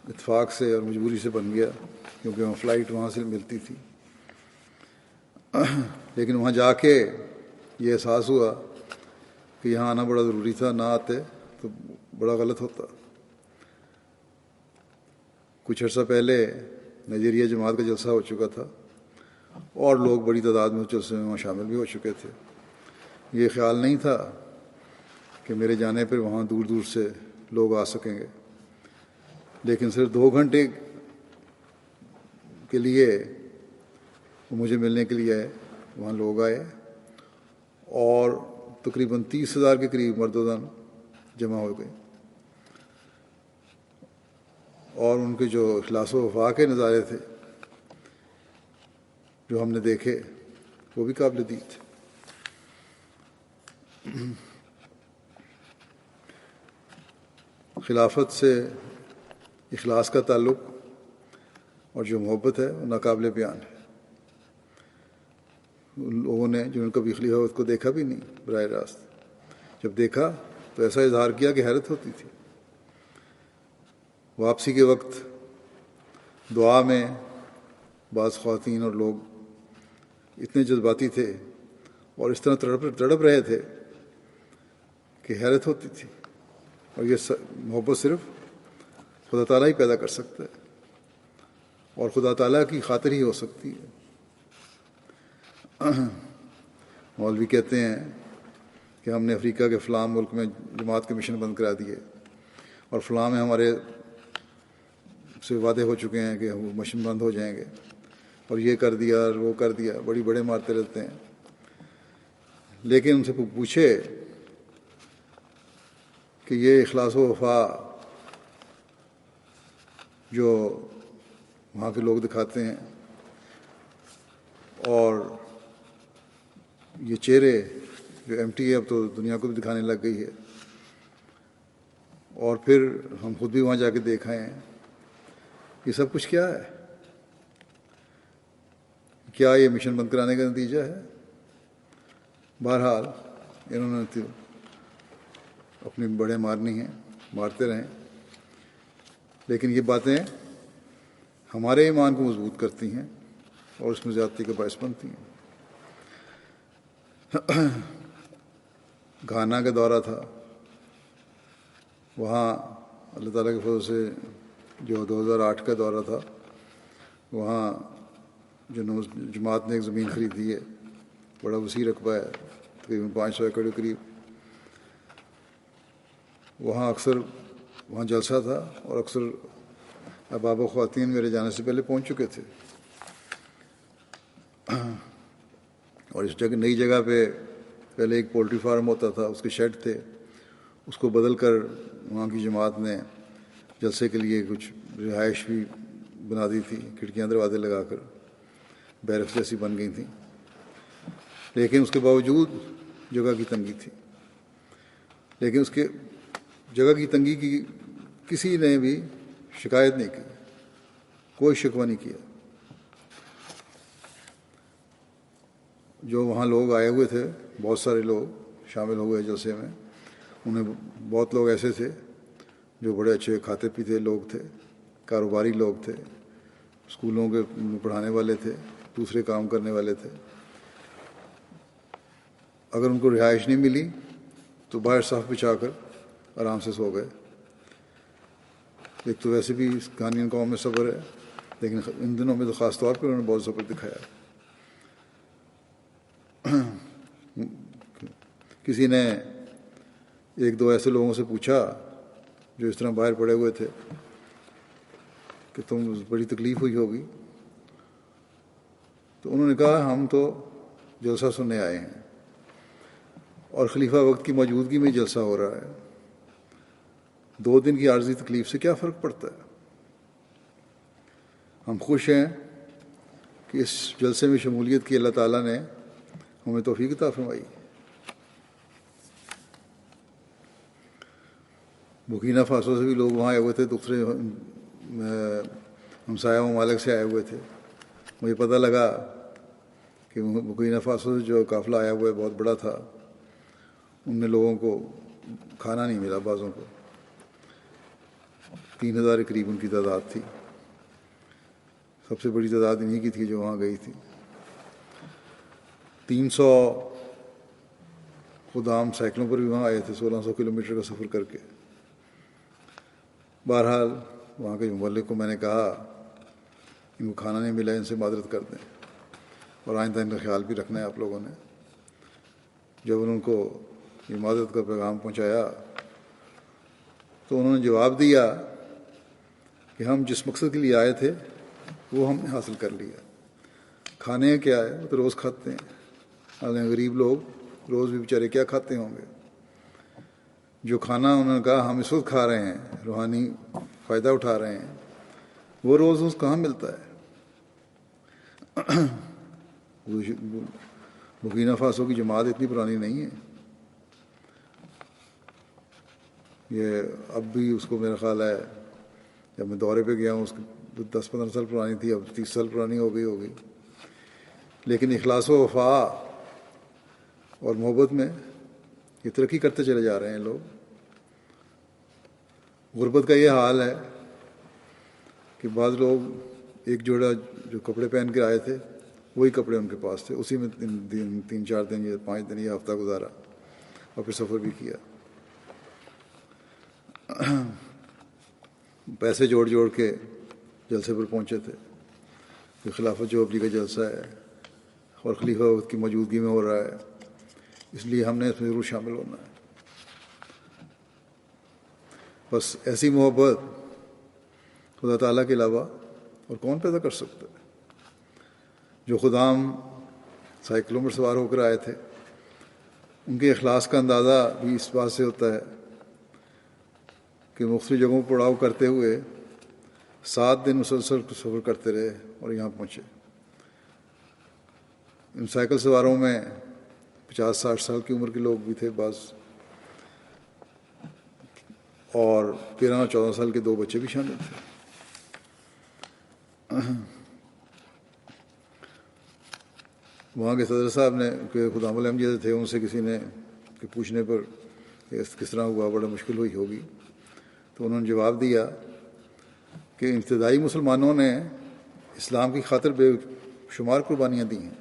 اتفاق سے اور مجبوری سے بن گیا کیونکہ وہاں فلائٹ وہاں سے ملتی تھی. لیکن وہاں جا کے یہ احساس ہوا کہ یہاں آنا بڑا ضروری تھا، نہ آتے تو بڑا غلط ہوتا. کچھ عرصہ پہلے نائجیریا جماعت کا جلسہ ہو چکا تھا اور لوگ بڑی تعداد میں جلسے میں وہاں شامل بھی ہو چکے تھے. یہ خیال نہیں تھا کہ میرے جانے پر وہاں دور دور سے لوگ آ سکیں گے، لیکن صرف 2 گھنٹے کے لیے مجھے ملنے کے لیے آئے. وہاں لوگ آئے اور تقریباً 30,000 کے قریب مرد و زن جمع ہو گئے، اور ان کے جو اخلاص و وفا کے نظارے تھے جو ہم نے دیکھے وہ بھی قابل دید تھے. خلافت سے اخلاص کا تعلق اور جو محبت ہے وہ ناقابل بیان ہے. ان لوگوں نے جنہوں نے کبھی خلافت کو دیکھا بھی نہیں براہ راست، جب دیکھا تو ایسا اظہار کیا کہ حیرت ہوتی تھی. واپسی کے وقت دعا میں بعض خواتین اور لوگ اتنے جذباتی تھے اور اس طرح تڑپ رہے تھے کہ حیرت ہوتی تھی. اور یہ محبت صرف خدا تعالیٰ ہی پیدا کر سکتا ہے اور خدا تعالیٰ کی خاطر ہی ہو سکتی ہے. مولوی کہتے ہیں کہ ہم نے افریقہ کے فلاں ملک میں جماعت کے مشن بند کرا دیے اور فلاں میں ہمارے سے وعدے ہو چکے ہیں کہ وہ مشن بند ہو جائیں گے، اور یہ کر دیا اور وہ کر دیا، بڑے مارتے رہتے ہیں. لیکن ان سے پوچھے کہ یہ اخلاص و وفا جو وہاں کے لوگ دکھاتے ہیں اور یہ چہرے جو ایم ٹی اب تو دنیا کو بھی دکھانے لگ گئی ہے، اور پھر ہم خود بھی وہاں جا کے دیکھ آئے ہیں، یہ سب کچھ کیا ہے؟ کیا یہ مشن بند کرانے کا نتیجہ ہے؟ بہرحال انہوں نے تو اپنی بڑے مارنی ہیں، مارتے رہیں، لیکن یہ باتیں ہمارے ایمان کو مضبوط کرتی ہیں اور اس میں زیادتی کا باعث بنتی ہیں. گھانا کا دورہ تھا، وہاں اللہ تعالیٰ کے فضل سے جو 2008 کا دورہ تھا، وہاں جو جماعت نے ایک زمین خریدی ہے، بڑا وسیع رقبہ ہے، تقریباً 500 ایکڑ کے قریب. وہاں اکثر وہاں جلسہ تھا اور اکثر احباب و خواتین میرے جانے سے پہلے پہنچ چکے تھے. اور اس نئی جگہ پہ پہلے ایک پولٹری فارم ہوتا تھا، اس کے شیڈ تھے، اس کو بدل کر وہاں کی جماعت نے جلسے کے لیے کچھ رہائش بھی بنا دی تھی، کھڑکیاں دروازے لگا کر بیرکس جیسی بن گئی تھیں. لیکن اس کے باوجود جگہ کی تنگی تھی، لیکن اس کے جگہ کی تنگی کی کسی نے بھی شکایت نہیں کی، کوئی شکوہ نہیں کیا. جو وہاں لوگ آئے ہوئے تھے، بہت سارے لوگ شامل ہوئے جلسے میں، انہیں بہت لوگ ایسے تھے جو بڑے اچھے کھاتے پیتے لوگ تھے، کاروباری لوگ تھے، اسکولوں کے پڑھانے والے تھے، دوسرے کام کرنے والے تھے. اگر ان کو رہائش نہیں ملی تو باہر صف بچھا کر آرام سے سو گئے. ایک تو ویسے بھی گھانین قوم میں صبر ہے، لیکن ان دنوں میں تو خاص طور پر انہوں نے بہت صبر دکھایا. کسی نے ایک دو ایسے لوگوں سے پوچھا جو اس طرح باہر پڑے ہوئے تھے کہ تم بڑی تکلیف ہوئی ہوگی، تو انہوں نے کہا ہم تو جلسہ سننے آئے ہیں اور خلیفہ وقت کی موجودگی میں جلسہ ہو رہا ہے، 2 دن کی عارضی تکلیف سے کیا فرق پڑتا ہے؟ ہم خوش ہیں کہ اس جلسے میں شمولیت کی اللہ تعالیٰ نے ہمیں توفیق عطا فرمائی۔ برکینا فاسو سے بھی لوگ وہاں آئے ہوئے تھے، دوسرے ہمسایہ ممالک سے آئے ہوئے تھے۔ مجھے پتہ لگا کہ برکینا فاسو سے جو قافلہ آیا ہوا ہے بہت بڑا تھا، ان میں لوگوں کو کھانا نہیں ملا، بعضوں کو 3000 کے قریب ان کی تعداد تھی، سب سے بڑی تعداد انہی کی تھی جو وہاں گئی تھی۔ 300 خدام سائیکلوں پر بھی وہاں آئے تھے، 1600 کلومیٹر کا سفر کر کے۔ بہرحال وہاں کے مبلغ کو میں نے کہا ان کو کھانا نہیں ملا، ان سے معذرت کر دیں اور آئندہ ان کا خیال بھی رکھنا ہے آپ لوگوں نے۔ جب ان کو یہ معذرت کا پیغام پہنچایا تو انہوں نے جواب دیا کہ ہم جس مقصد کے لیے آئے تھے وہ ہم نے حاصل کر لیا۔ کھانے کیا ہے، وہ تو روز کھاتے ہیں، حالانکہ غریب لوگ روز بھی بیچارے کیا کھاتے ہوں گے۔ جو کھانا انہوں نے کہا ہم اس وقت کھا رہے ہیں، روحانی فائدہ اٹھا رہے ہیں، وہ روز کہاں ملتا ہے۔ برکینا فاسو کی جماعت اتنی پرانی نہیں ہے، یہ اب بھی اس کو میرا خیال ہے جب میں دورے پہ گیا ہوں اس کی 10-15 سال پرانی تھی، اب 30 سال پرانی ہو گئی ہوگی، لیکن اخلاص و وفا اور محبت میں یہ ترقی کرتے چلے جا رہے ہیں لوگ۔ غربت کا یہ حال ہے کہ بعض لوگ ایک جوڑا جو کپڑے پہن کے آئے تھے وہی کپڑے ان کے پاس تھے، اسی میں 3-4 دن یا 5 دن یا ہفتہ گزارا اور پھر سفر بھی کیا۔ پیسے جوڑ جوڑ کے جلسے پر پہنچے تھے کہ خلافت جو ابلی کا جلسہ ہے اور خلیفہ وقت کی موجودگی میں ہو رہا ہے، اس لیے ہم نے اس میں ضرور شامل ہونا ہے۔ بس ایسی محبت خدا تعالیٰ کے علاوہ اور کون پیدا کر سکتا ہے؟ جو خدام سائیکلوں پر سوار ہو کر آئے تھے ان کے اخلاص کا اندازہ بھی اس بات سے ہوتا ہے کہ مختلف جگہوں پر پڑاؤ کرتے ہوئے 7 دن مسلسل سفر کرتے رہے اور یہاں پہنچے۔ ان سائیکل سواروں میں 50-60 سال کی عمر کے لوگ بھی تھے بعض، اور 13-14 سال کے 2 بچے بھی شامل تھے۔ وہاں کے صدر صاحب نے کہ خدام الحمد تھے، ان سے کسی نے کہ پوچھنے پر کس طرح ہوا، بڑا مشکل ہوئی ہوگی، تو انہوں نے جواب دیا کہ ابتدائی مسلمانوں نے اسلام کی خاطر بے شمار قربانیاں دی ہیں۔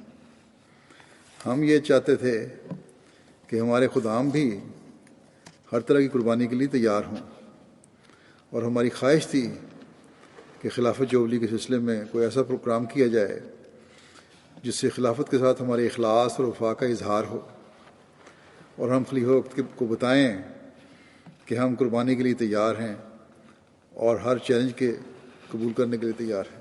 ہم یہ چاہتے تھے کہ ہمارے خدام بھی ہر طرح کی قربانی کے لیے تیار ہوں، اور ہماری خواہش تھی کہ خلافت جوبلی کے سلسلے میں کوئی ایسا پروگرام کیا جائے جس سے خلافت کے ساتھ ہمارے اخلاص اور وفا کا اظہار ہو، اور ہم خلیفہ وقت کو بتائیں کہ ہم قربانی کے لیے تیار ہیں اور ہر چیلنج کے قبول کرنے کے لیے تیار ہیں۔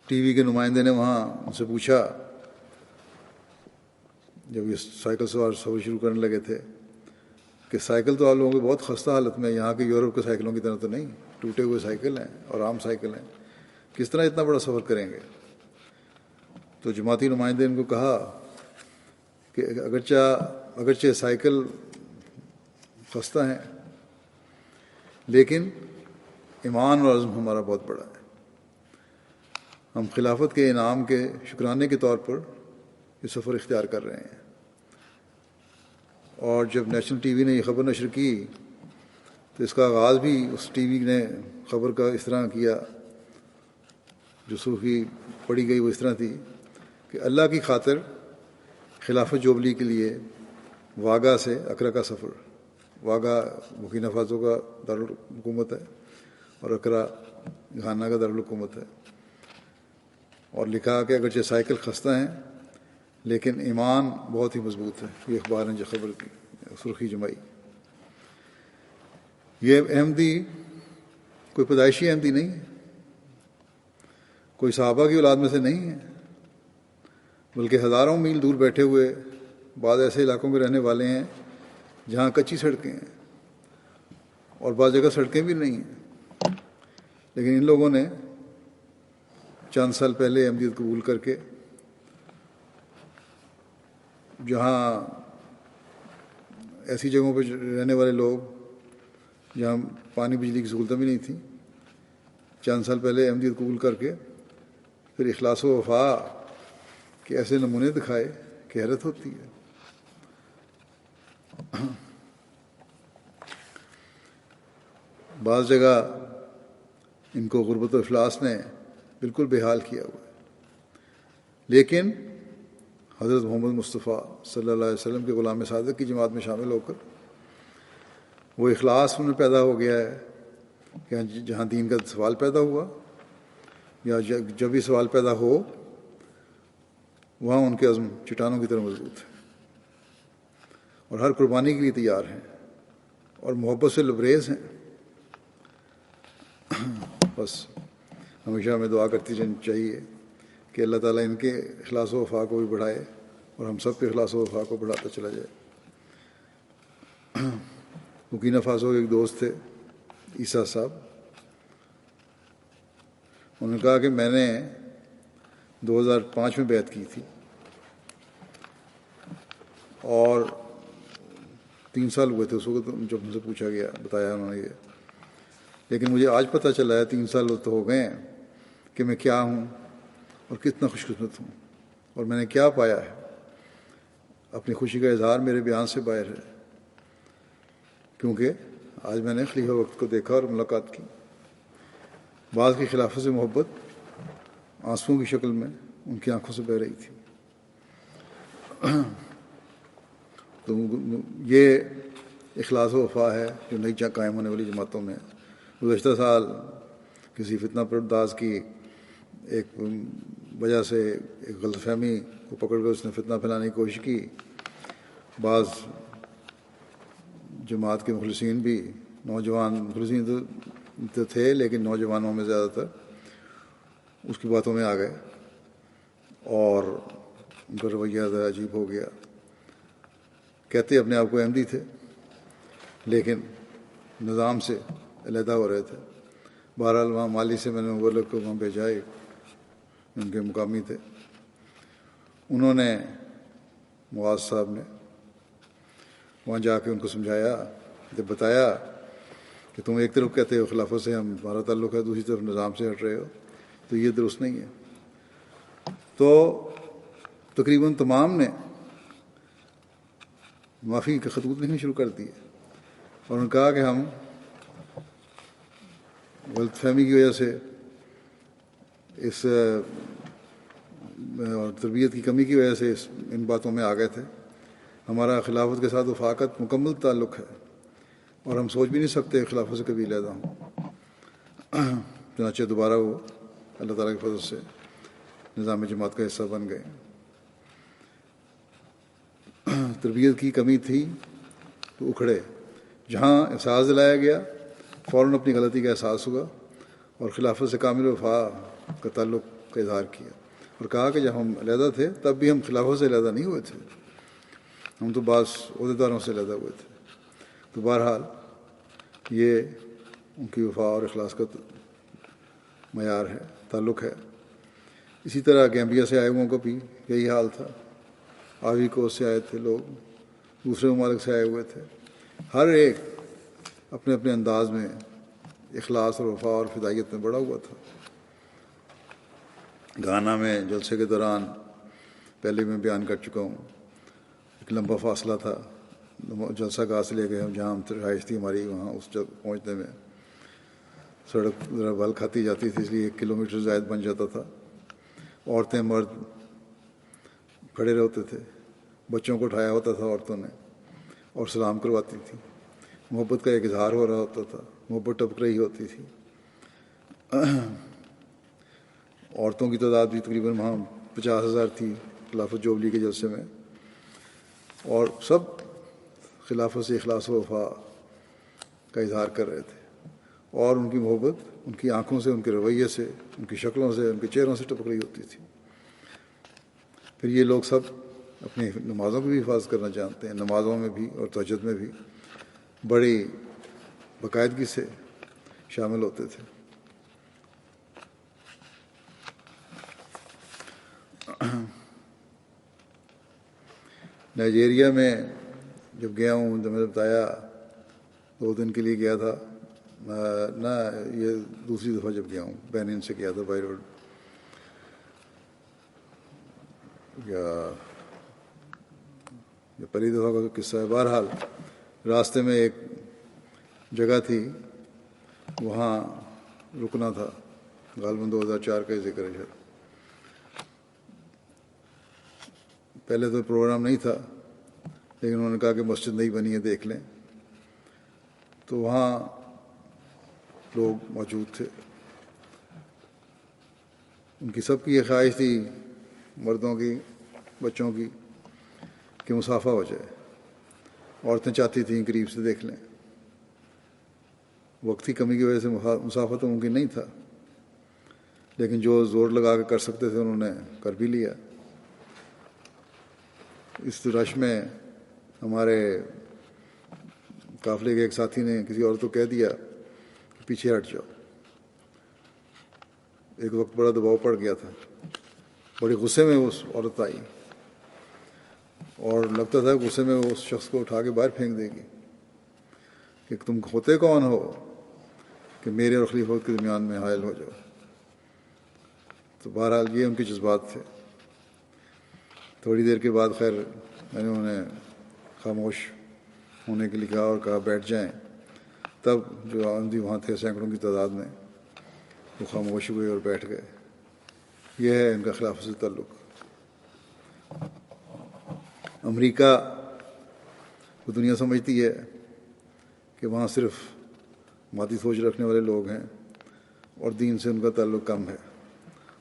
ٹی وی کے نمائندے نے وہاں ان سے پوچھا جب یہ سائیکل سوار سفر شروع کرنے لگے تھے کہ سائیکل تو آپ لوگوں کی بہت خستہ حالت میں، یہاں کے یورپ کے سائیکلوں کی طرح تو نہیں، ٹوٹے ہوئے سائیکل ہیں اور عام سائیکل ہیں، کس طرح اتنا بڑا سفر کریں گے؟ تو جماعتی نمائندے نے ان کو کہا کہ اگرچہ سائیکل خستہ ہیں لیکن ایمان اور عزم ہمارا بہت بڑا ہے۔ ہم خلافت کے انعام کے شکرانے کے طور پر یہ سفر اختیار کر رہے ہیں۔ اور جب نیشنل ٹی وی نے یہ خبر نشر کی تو اس کا آغاز بھی اس ٹی وی نے خبر کا اس طرح کیا، جو سرخی پڑی گئی وہ اس طرح تھی کہ اللہ کی خاطر خلافت جوبلی کے لیے واگا سے اکرا کا سفر۔ واگا برکینا فاسو کا دارالحکومت ہے اور اکرا گھانا کا دارالحکومت ہے، اور لکھا کہ اگرچہ سائیکل خستہ ہیں لیکن ایمان بہت ہی مضبوط ہے. یہ اخبار نے جو خبر کی سرخی جمائی. یہ احمدی کوئی پیدائشی احمدی نہیں ہے، کوئی صحابہ کی اولاد میں سے نہیں ہے، بلکہ ہزاروں میل دور بیٹھے ہوئے بعض ایسے علاقوں میں رہنے والے ہیں جہاں کچی سڑکیں ہیں اور بعض جگہ سڑکیں بھی نہیں ہیں. لیکن ان لوگوں نے چند سال پہلے احمدیت قبول کر کے جہاں ایسی جگہوں پہ رہنے والے لوگ جہاں پانی بجلی کی سہولتیں بھی نہیں تھیں، چند سال پہلے احمدیت قبول کر کے پھر اخلاص و وفا کے ایسے نمونے دکھائے کہ حیرت ہوتی ہے. بعض جگہ ان کو غربت و افلاس نے بالکل بے حال کیا ہوا ہے، لیکن حضرت محمد مصطفیٰ صلی اللہ علیہ وسلم کے غلام صادق کی جماعت میں شامل ہو کر وہ اخلاص ان میں پیدا ہو گیا ہے کہ جہاں دین کا سوال پیدا ہوا یا جب بھی سوال پیدا ہو وہاں ان کے عزم چٹانوں کی طرح مضبوط ہے اور ہر قربانی کے لیے تیار ہیں اور محبت سے لبریز ہیں. بس ہمیشہ ہمیں دعا کرتی رہنی چاہیے کہ اللہ تعالیٰ ان کے اخلاص و وفا کو بھی بڑھائے اور ہم سب کے اخلاص و وفا کو بڑھاتا چلا جائے. بورکینا فاسو کے ایک دوست تھے عیسیٰ صاحب، انہوں نے کہا کہ میں نے 2005 میں بیعت کی تھی اور 3 سال ہوئے تھے اس وقت جب مجھ سے پوچھا گیا، بتایا انہوں نے یہ، لیکن مجھے آج پتہ چلا ہے 3 سال تو ہو گئے ہیں کہ میں کیا ہوں اور کتنا خوش قسمت ہوں اور میں نے کیا پایا ہے. اپنی خوشی کا اظہار میرے بیان سے باہر ہے، کیونکہ آج میں نے خلیفہ وقت کو دیکھا اور ملاقات کی. بعض کی خلافت سے محبت آنسوؤں کی شکل میں ان کی آنکھوں سے بہہ رہی تھی. تو یہ اخلاص و وفا ہے جو نئی قائم ہونے والی جماعتوں میں. گزشتہ سال کسی فتنہ پرداز کی ایک وجہ سے ایک غلط فہمی کو پکڑ کر اس نے فتنہ پھیلانے کی کوشش کی. بعض جماعت کے مخلصین بھی نوجوان مخلصین تو تھے لیکن نوجوانوں میں زیادہ تر اس کی باتوں میں آ گئے اور ان کا رویہ ذرا عجیب ہو گیا. کہتے اپنے آپ کو احمدی تھے لیکن نظام سے علیحدہ ہو رہے تھے. بہرحال وہاں مالی سے میں نے مبلغ کو وہاں بھیجا، ان کے مقامی تھے. انہوں نے معاذ صاحب نے وہاں جا کے ان کو سمجھایا، جب بتایا کہ تم ایک طرف کہتے ہو خلافت سے ہمارا تعلق ہے، دوسری طرف نظام سے ہٹ رہے ہو، تو یہ درست نہیں ہے. تو تقریباً تمام نے معافی کے خطوط لکھنے شروع کر دیے اور انہوں نے کہا کہ ہم غلط فہمی کی وجہ سے اس اور تربیت کی کمی کی وجہ سے ان باتوں میں آ گئے تھے. ہمارا خلافت کے ساتھ وفاقت مکمل تعلق ہے اور ہم سوچ بھی نہیں سکتے خلافت سے کبھی علیحدہ ہوں. چنانچہ دوبارہ وہ اللہ تعالیٰ کے فضل سے نظام جماعت کا حصہ بن گئے. تربیت کی کمی تھی تو اکھڑے. جہاں احساس دلایا گیا فوراً اپنی غلطی کا احساس ہوا اور خلافت سے کامل وفا کا تعلق کا اظہار کیا اور کہا کہ جب ہم علیحدہ تھے تب بھی ہم خلافت سے علیحدہ نہیں ہوئے تھے، ہم تو بعض عہدیداروں سے علیحدہ ہوئے تھے. تو بہرحال یہ ان کی وفا اور اخلاص کا معیار ہے، تعلق ہے. اسی طرح گیمبیا سے آئے ہوئوں کا بھی یہی حال تھا. آوی کوسٹ سے آئے تھے لوگ، دوسرے ممالک سے آئے ہوئے تھے. ہر ایک اپنے اپنے انداز میں اخلاص اور وفا اور فدائیت میں بڑھا ہوا تھا. گانا میں جلسے کے دوران پہلے میں بیان کر چکا ہوں، ایک لمبا فاصلہ تھا جلسہ گاہ سے لے کے جہاں ہم رہائش تھی ہماری، وہاں اس جگہ پہنچنے میں سڑک ذرا بل کھاتی جاتی تھی، اس لیے 1 کلومیٹر زائد بن جاتا تھا. عورتیں مرد کھڑے رہتے تھے، بچوں کو اٹھایا ہوتا تھا عورتوں نے اور سلام کرواتی تھی. محبت کا ایک اظہار ہو رہا ہوتا تھا، محبت ٹپک رہی ہوتی تھی. عورتوں کی تعداد بھی تقریباً وہاں 50,000 تھی خلافت جوبلی کے جلسے میں، اور سب خلافت سے اخلاص و وفا کا اظہار کر رہے تھے، اور ان کی محبت ان کی آنکھوں سے، ان کے رویے سے، ان کی شکلوں سے، ان کے چہروں سے ٹپک رہی ہوتی تھی۔ پھر یہ لوگ سب اپنی نمازوں کی بھی حفاظت کرنا جانتے ہیں، نمازوں میں بھی اور تہجد میں بھی بڑی باقاعدگی سے شامل ہوتے تھے۔ نائجیریا میں جب گیا ہوں تو میں نے بتایا 2 دن کے لیے گیا تھا، نہ یہ دوسری دفعہ جب گیا ہوں، بینن سے گیا تھا بائی روڈ، یا پہلی دفعہ کا قصہ ہے۔ بہرحال راستے میں ایک جگہ تھی، وہاں رکنا تھا، غالباً 2004 کا ہی ذکر ہے شاید۔ پہلے تو پروگرام نہیں تھا، لیکن انہوں نے کہا کہ مسجد نہیں بنی ہے، دیکھ لیں۔ تو وہاں لوگ موجود تھے، ان کی سب کی یہ خواہش تھی، مردوں کی، بچوں کی، کہ مسافہ ہو جائے۔ عورتیں چاہتی تھیں قریب سے دیکھ لیں۔ وقت کی کمی کی وجہ سے مسافہ تو ممکن نہیں تھا، لیکن جو زور لگا کے کر سکتے تھے انہوں نے کر بھی لیا۔ اس رش میں ہمارے قافلے کے ایک ساتھی نے کسی عورت کو کہہ دیا کہ پیچھے ہٹ جاؤ۔ ایک وقت بڑا دباؤ پڑ گیا تھا، بڑے غصے میں اس عورت آئی، اور لگتا تھا غصے میں وہ اس شخص کو اٹھا کے باہر پھینک دے گی کہ تم ہوتے کون ہو کہ میرے اور خلیفہ کے درمیان میں حائل ہو جاؤ۔ تو بہرحال یہ ان کے جذبات تھے۔ تھوڑی دیر کے بعد خیر میں نے انہیں خاموش ہونے کے لیے کہا اور کہا بیٹھ جائیں۔ تب جو آمدی وہاں تھے سینکڑوں کی تعداد میں، وہ خاموش ہوئے اور بیٹھ گئے۔ یہ ہے ان کا خلافت سے تعلق۔ امریکہ کو دنیا سمجھتی ہے کہ وہاں صرف مادی سوچ رکھنے والے لوگ ہیں اور دین سے ان کا تعلق کم ہے۔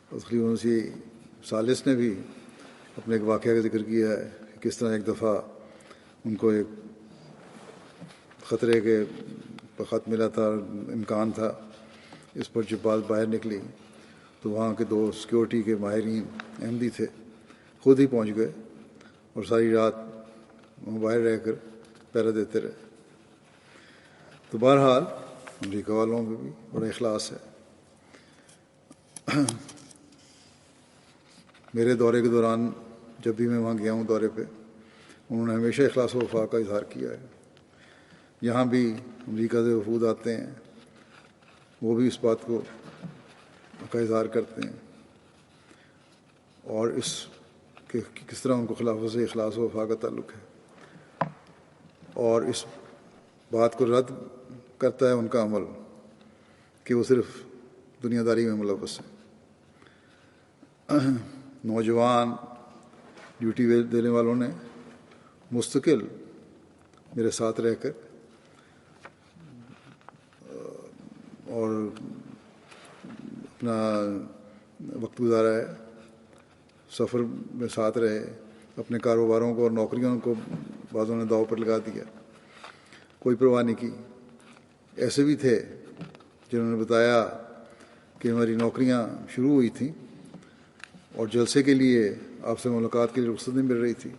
اور خلیفہ مسیح ثالث نے بھی اپنے ایک واقعہ کا ذکر کیا ہے کہ کس طرح ایک دفعہ ان کو ایک خطرے کے خط ملا تھا، امکان تھا، اس پر جب بات باہر نکلی تو وہاں کے 2 سیکیورٹی کے ماہرین احمدی تھے، خود ہی پہنچ گئے اور ساری رات وہاں باہر رہ کر پہرا دیتے رہے۔ تو بہرحال امریکہ والوں میں بھی بڑا اخلاص ہے۔ میرے دورے کے دوران جب بھی میں وہاں گیا ہوں دورے پہ، انہوں نے ہمیشہ اخلاص و وفا کا اظہار کیا ہے۔ یہاں بھی امریکہ سے وفود آتے ہیں، وہ بھی اس بات کا اظہار کرتے ہیں، اور اس کہ کس طرح ان کو خلافت سے اخلاص و وفا کا تعلق ہے، اور اس بات کو رد کرتا ہے ان کا عمل کہ وہ صرف دنیا داری میں ملوث ہے۔ نوجوان ڈیوٹی دینے والوں نے مستقل میرے ساتھ رہ کر اور اپنا وقت گزارا ہے، سفر میں ساتھ رہے، اپنے کاروباروں کو اور نوکریوں کو بعضوں نے داؤ پر لگا دیا، کوئی پرواہ نہیں کی۔ ایسے بھی تھے جنہوں نے بتایا کہ ہماری نوکریاں شروع ہوئی تھیں اور جلسے کے لیے آپ سے ملاقات کے لیے رخصت نہیں مل رہی تھی،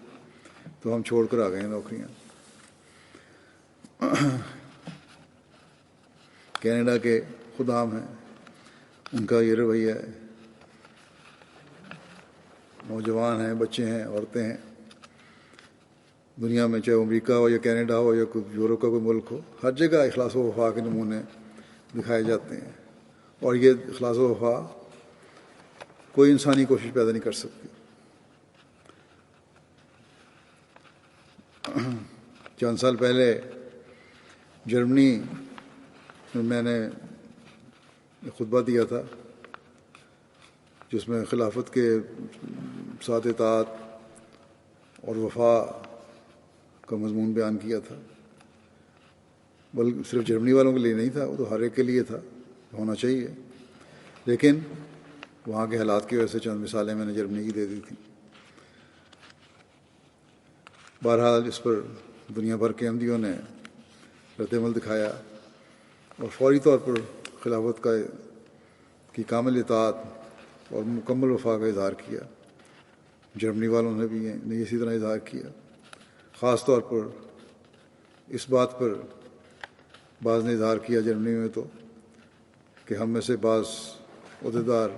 تو ہم چھوڑ کر آ گئے ہیں نوکریاں۔ کینیڈا کے خدام ہیں، ان کا یہ رویہ ہے، نوجوان ہیں، بچے ہیں، عورتیں ہیں، دنیا میں چاہے امریکہ ہو یا کینیڈا ہو یا کوئی یورپ کا کوئی ملک ہو، ہر جگہ اخلاص و وفا کے نمونے دکھائے جاتے ہیں، اور یہ اخلاص و وفا کوئی انسانی کوشش پیدا نہیں کر سکتی۔ چند سال پہلے جرمنی میں میں نے خطبہ دیا تھا جس میں خلافت کے ساتھ اطاعت اور وفا کا مضمون بیان کیا تھا، بلکہ صرف جرمنی والوں کے لیے نہیں تھا، وہ تو ہر ایک کے لیے تھا، ہونا چاہیے، لیکن وہاں کے حالات کی وجہ سے چند مثالیں میں نے جرمنی کی دے دی تھیں۔ بہرحال اس پر دنیا بھر کے احمدیوں نے رد عمل دکھایا اور فوری طور پر خلافت کی کامل اطاعت اور مکمل وفا کا اظہار کیا۔ جرمنی والوں نے بھی اسی طرح اظہار کیا۔ خاص طور پر اس بات پر بعض نے اظہار کیا جرمنی میں تو کہ ہم میں سے بعض عہدیدار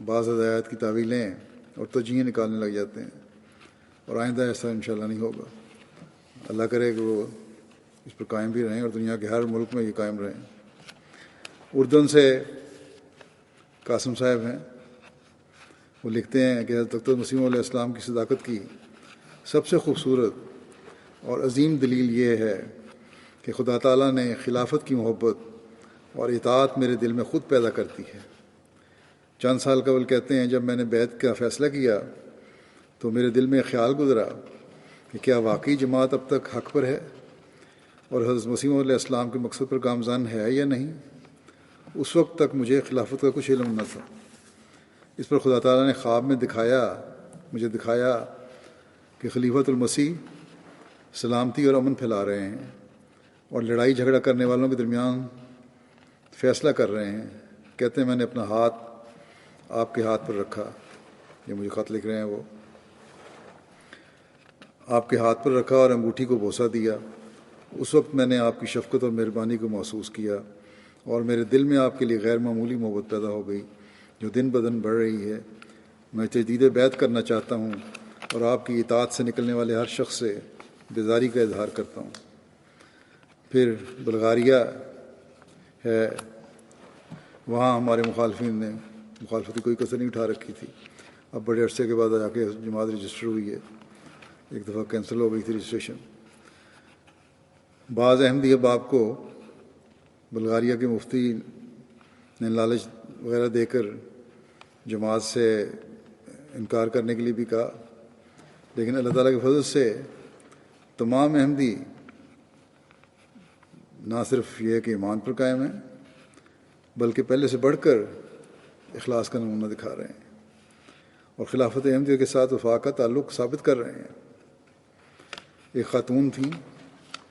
بعض ہدایات کی تعویلیں اور تجزیے نکالنے لگ جاتے ہیں، اور آئندہ ایسا انشاءاللہ نہیں ہوگا۔ اللہ کرے کہ وہ اس پر قائم بھی رہیں اور دنیا کے ہر ملک میں یہ قائم رہیں۔ اردن سے قاسم صاحب ہیں، وہ لکھتے ہیں کہ حضرت مسیح علیہ السلام کی صداقت کی سب سے خوبصورت اور عظیم دلیل یہ ہے کہ خدا تعالیٰ نے خلافت کی محبت اور اطاعت میرے دل میں خود پیدا کرتی ہے۔ چند سال قبل کہتے ہیں جب میں نے بیعت کا فیصلہ کیا تو میرے دل میں خیال گزرا کہ کیا واقعی جماعت اب تک حق پر ہے اور حضرت مسیح علیہ السلام کے مقصد پر گامزن ہے یا نہیں۔ اس وقت تک مجھے خلافت کا کچھ علم نہ تھا۔ اس پر خدا تعالیٰ نے خواب میں مجھے دکھایا کہ خلیفۃ المسیح سلامتی اور امن پھیلا رہے ہیں اور لڑائی جھگڑا کرنے والوں کے درمیان فیصلہ کر رہے ہیں۔ کہتے ہیں میں نے اپنا ہاتھ آپ کے ہاتھ پر رکھا، یہ مجھے خط لکھ رہے ہیں، وہ آپ کے ہاتھ پر رکھا اور انگوٹھی کو بوسہ دیا۔ اس وقت میں نے آپ کی شفقت اور مہربانی کو محسوس کیا اور میرے دل میں آپ کے لیے غیر معمولی محبت پیدا ہو گئی جو دن بدن بڑھ رہی ہے۔ میں تجدید بیعت کرنا چاہتا ہوں اور آپ کی اطاعت سے نکلنے والے ہر شخص سے بیزاری کا اظہار کرتا ہوں۔ پھر بلغاریہ ہے، وہاں ہمارے مخالفین نے مخالفت کوئی کسر نہیں اٹھا رکھی تھی۔ اب بڑے عرصے کے بعد آ کے جماعت رجسٹر ہوئی ہے، ایک دفعہ کینسل ہو گئی تھی رجسٹریشن۔ بعض احمدی احباب کو بلغاریہ کے مفتی نے لالچ وغیرہ دے کر جماعت سے انکار کرنے کے لیے بھی کہا، لیکن اللہ تعالیٰ کے فضل سے تمام احمدی نہ صرف یہ کہ ایمان پر قائم ہیں بلکہ پہلے سے بڑھ کر اخلاص کا نمونہ دکھا رہے ہیں اور خلافت احمدیہ کے ساتھ وفا کا تعلق ثابت کر رہے ہیں۔ ایک خاتون تھیں،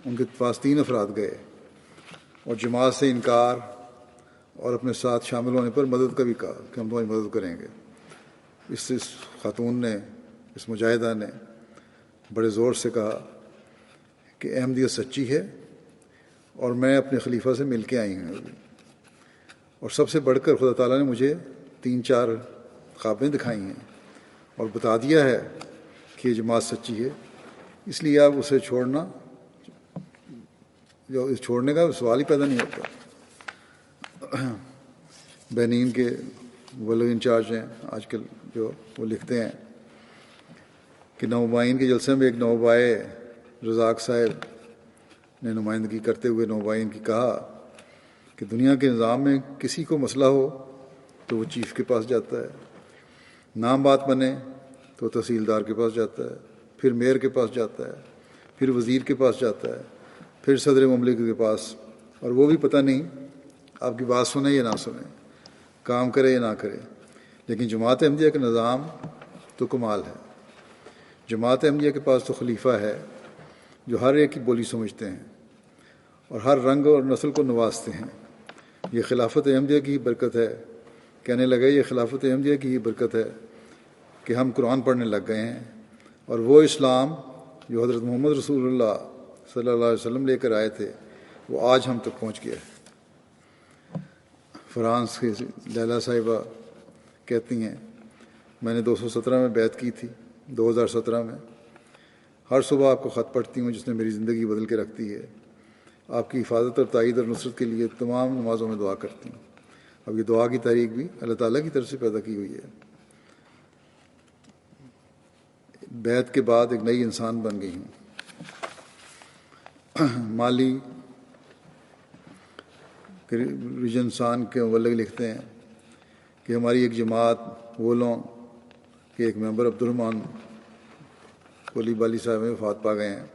ان کے پاس 3 افراد گئے اور جماعت سے انکار اور اپنے ساتھ شامل ہونے پر مدد کا بھی کہا کہ ہم تمہاری مدد کریں گے۔ اس خاتون نے، اس مجاہدہ نے بڑے زور سے کہا کہ احمدیت سچی ہے اور میں اپنے خلیفہ سے مل کے آئی ہوں ابھی، اور سب سے بڑھ کر خدا تعالیٰ نے مجھے 3-4 خوابیں دکھائی ہیں اور بتا دیا ہے کہ یہ جماعت سچی ہے، اس لیے آپ اسے چھوڑنے کا سوال ہی پیدا نہیں ہوتا۔ بینین کے وہ لوگ انچارج ہیں آج کل جو، وہ لکھتے ہیں کہ نوبائین کے جلسے میں ایک نوبائے رزاق صاحب نے نمائندگی کرتے ہوئے نوبائین کی کہا کہ دنیا کے نظام میں کسی کو مسئلہ ہو تو وہ چیف کے پاس جاتا ہے، نام بات بنے تو تحصیلدار کے پاس جاتا ہے، پھر میئر کے پاس جاتا ہے، پھر وزیر کے پاس جاتا ہے، پھر صدر مملکت کے پاس، اور وہ بھی پتہ نہیں آپ کی بات سنیں یا نہ سنیں، کام کرے یا نہ کرے۔ لیکن جماعت احمدیہ کا نظام تو کمال ہے۔ جماعت احمدیہ کے پاس تو خلیفہ ہے جو ہر ایک کی بولی سمجھتے ہیں اور ہر رنگ اور نسل کو نوازتے ہیں۔ یہ خلافت احمدیہ کی ہی برکت ہے، کہنے لگے یہ خلافت احمدیہ کی ہی برکت ہے کہ ہم قرآن پڑھنے لگ گئے ہیں، اور وہ اسلام جو حضرت محمد رسول اللہ صلی اللہ علیہ وسلم لے کر آئے تھے وہ آج ہم تک پہنچ گیا ہے۔ فرانس کی لیلا صاحبہ کہتی ہیں میں نے 217 میں بیعت کی تھی، 2017 میں۔ ہر صبح آپ کو خط پڑھتی ہوں جس نے میری زندگی بدل کے رکھ دی ہے۔ آپ کی حفاظت اور تائید اور نصرت کے لیے تمام نمازوں میں دعا کرتی ہوں۔ اب یہ دعا کی تحریک بھی اللہ تعالیٰ کی طرف سے پیدا کی ہوئی ہے۔ بیعت کے بعد ایک نئی انسان بن گئی ہوں۔ مالی انسان کے مبلغ لکھتے ہیں کہ ہماری ایک جماعت وولوں کے ایک ممبر عبدالرحمن کولی بالی صاحب میں وفات پا گئے ہیں۔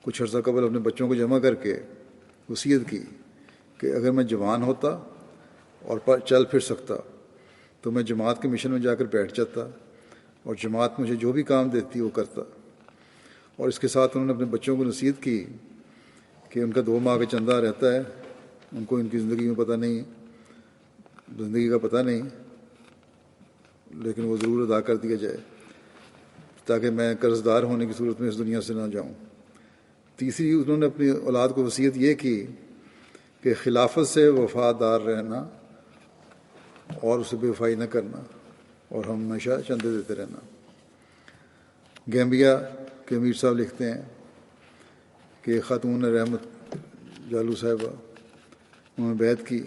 کچھ عرصہ قبل اپنے بچوں کو جمع کر کے وصیت کی کہ اگر میں جوان ہوتا اور چل پھر سکتا تو میں جماعت کے مشن میں جا کر بیٹھ جاتا اور جماعت مجھے جو بھی کام دیتی وہ کرتا۔ اور اس کے ساتھ انہوں نے اپنے بچوں کو نصیحت کی کہ ان کا 2 ماہ کا چندہ رہتا ہے، ان کو ان کی زندگی میں پتہ نہیں، زندگی کا پتہ نہیں، لیکن وہ ضرور ادا کر دیا جائے تاکہ میں قرض دار ہونے کی صورت میں اس دنیا سے نہ جاؤں۔ تیسری، انہوں نے اپنی اولاد کو وصیت یہ کی کہ خلافت سے وفادار رہنا اور اسے بے وفائی نہ کرنا، اور ہم ہمیشہ چندے دیتے رہنا۔ گیمبیا کے امیر صاحب لکھتے ہیں کہ خاتون رحمت جالو صاحبہ، انہوں نے بیعت کی،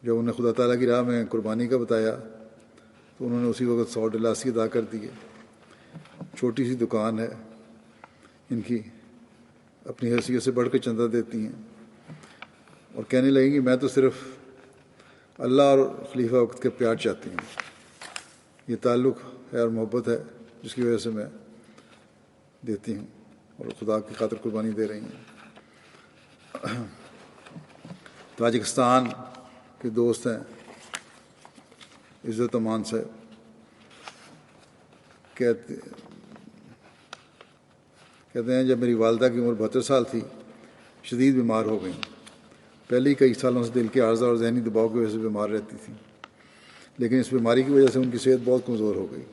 جب انہیں خدا تعالیٰ کی راہ میں قربانی کا بتایا تو انہوں نے اسی وقت $100 ادا کر دیے۔ چھوٹی سی دکان ہے ان کی، اپنی حیثیت سے بڑھ کے چندہ دیتی ہیں، اور کہنے لگیں کہ میں تو صرف اللہ اور خلیفہ وقت کا پیار چاہتی ہوں، یہ تعلق ہے اور محبت ہے جس کی وجہ سے میں دیتی ہوں اور خدا کی خاطر قربانی دے رہی ہیں۔ تاجکستان کے دوست ہیں عزت امان صاحب، کہتے ہیں جب میری والدہ کی عمر 72 سال تھی شدید بیمار ہو گئیں۔ پہلے ہی کئی سالوں سے دل کے عارضہ اور ذہنی دباؤ کی وجہ سے بیمار رہتی تھیں، لیکن اس بیماری کی وجہ سے ان کی صحت بہت کمزور ہو گئی،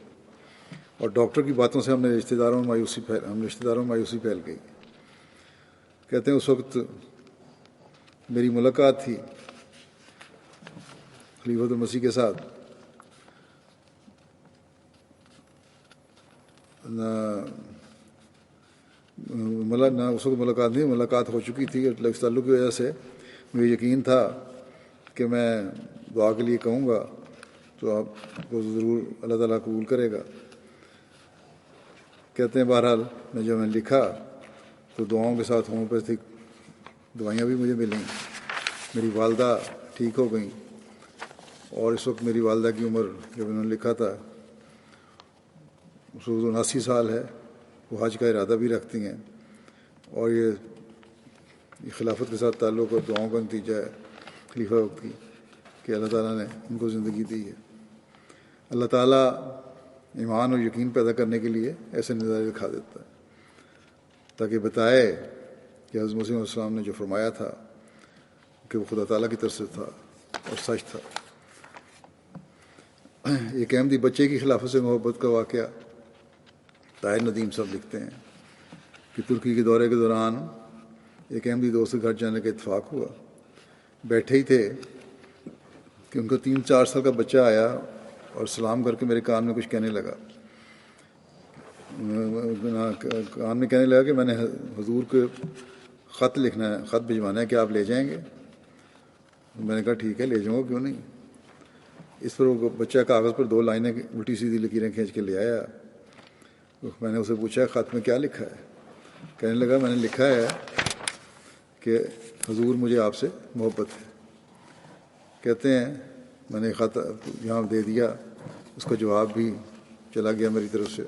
اور ڈاکٹر کی باتوں سے ہم رشتہ داروں میں مایوسی پھیل گئی۔ کہتے ہیں اس وقت میری ملاقات تھی خلیفۃ المسیح کے ساتھ، نہ اس وقت ملاقات نہیں، ملاقات ہو چکی تھی، اس تعلق کی وجہ سے مجھے یقین تھا کہ میں دعا کے لیے کہوں گا تو آپ کو ضرور اللہ تعالیٰ قبول کرے گا۔ کہتے ہیں بہرحال جب میں لکھا تو دعاؤں کے ساتھ ہومیوپیتھک دوائیاں بھی مجھے ملیں، میری والدہ ٹھیک ہو گئیں، اور اس وقت میری والدہ کی عمر جب انہوں نے لکھا تھا اس وقت 79 سال ہے، وہ حج کا ارادہ بھی رکھتی ہیں، اور یہ خلافت کے ساتھ تعلق اور دعاؤں کا نتیجہ ہے خلیفہ وقت کی کہ اللہ تعالیٰ نے ان کو زندگی دی ہے۔ اللہ تعالیٰ ایمان اور یقین پیدا کرنے کے لیے ایسے نظارے دکھا دیتا ہے تاکہ بتائے کہ حضرت مسیح علیہ السلام نے جو فرمایا تھا کہ وہ خدا تعالیٰ کی طرف سے تھا اور سچ تھا۔ ایک احمدی بچے کی خلافت سے محبت کا واقعہ طاہر ندیم صاحب لکھتے ہیں کہ ترکی کے دورے کے دوران ایک احمدی دوست کے گھر جانے کا اتفاق ہوا۔ بیٹھے ہی تھے کہ ان کو 3-4 سال کا بچہ آیا اور سلام کر کے میرے کان میں کچھ کہنے لگا، کان میں کہنے لگا کہ میں نے حضور کو خط لکھنا ہے، خط بھجوانا ہے، کہ آپ لے جائیں گے؟ میں نے کہا ٹھیک ہے، لے جاؤں گا، کیوں نہیں۔ اس پر وہ بچہ کاغذ پر 2 لائنیں الٹی سیدھی لکیریں کھینچ کے لے آیا۔ میں نے اسے پوچھا خط میں کیا لکھا ہے؟ کہنے لگا میں نے لکھا ہے کہ حضور مجھے آپ سے محبت ہے۔ کہتے ہیں میں نے خط یہاں دے دیا، اس کا جواب بھی چلا گیا میری طرف سے۔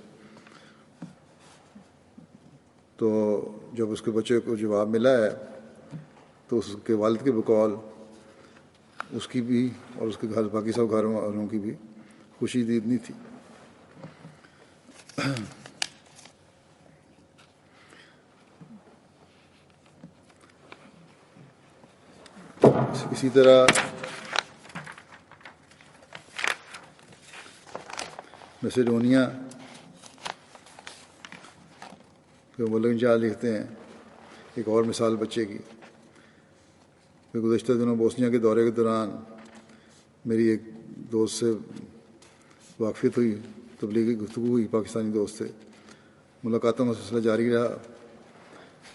تو جب اس کے بچے کو جواب ملا ہے تو اس کے والد کے بقول اس کی بھی اور اس کے گھر باقی سب گھر والوں کی بھی خوشی اتنی تھی۔ اسی طرح میسیڈونیا کے ملک جا لکھتے ہیں ایک اور مثال بچے کی کہ گزشتہ دنوں بوسنیا کے دورے کے دوران میری ایک دوست سے واقفیت ہوئی، تبلیغی گفتگو ہوئی، پاکستانی دوست تھے، ملاقاتوں کا سلسلہ جاری رہا۔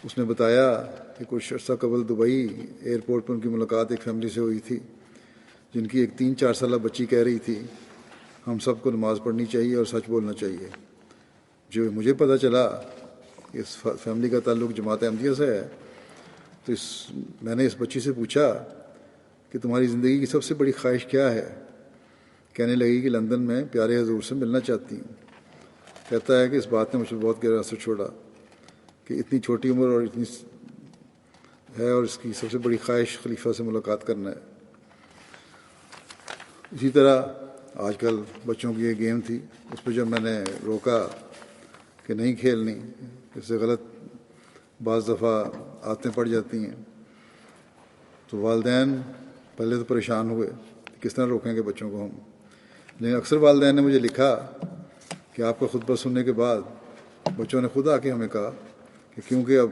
اس نے بتایا کہ کچھ عرصہ قبل دبئی ایئرپورٹ پر ان کی ملاقات ایک فیملی سے ہوئی تھی جن کی ایک 3-4 سالہ بچی کہہ رہی تھی ہم سب کو نماز پڑھنی چاہیے اور سچ بولنا چاہیے۔ جو مجھے پتہ چلا کہ اس فیملی کا تعلق جماعت احمدیہ سے ہے تو میں نے اس بچی سے پوچھا کہ تمہاری زندگی کی سب سے بڑی خواہش کیا ہے؟ کہنے لگی کہ لندن میں پیارے حضور سے ملنا چاہتی ہوں۔ کہتا ہے کہ اس بات نے مجھ پر بہت گہرا اثر چھوڑا کہ اتنی چھوٹی عمر اور اتنی ہے اور اس کی سب سے بڑی خواہش خلیفہ سے ملاقات کرنا ہے۔ اسی طرح آج کل بچوں کی یہ گیم تھی، اس پہ جب میں نے روکا کہ نہیں کھیلنی، اس سے غلط بعض دفعہ عادتیں پڑ جاتی ہیں، تو والدین پہلے تو پریشان ہوئے کس طرح روکیں گے بچوں کو ہم، لیکن اکثر والدین نے مجھے لکھا کہ آپ کا خطبہ سننے کے بعد بچوں نے خود آ کے ہمیں کہا کہ کیونکہ اب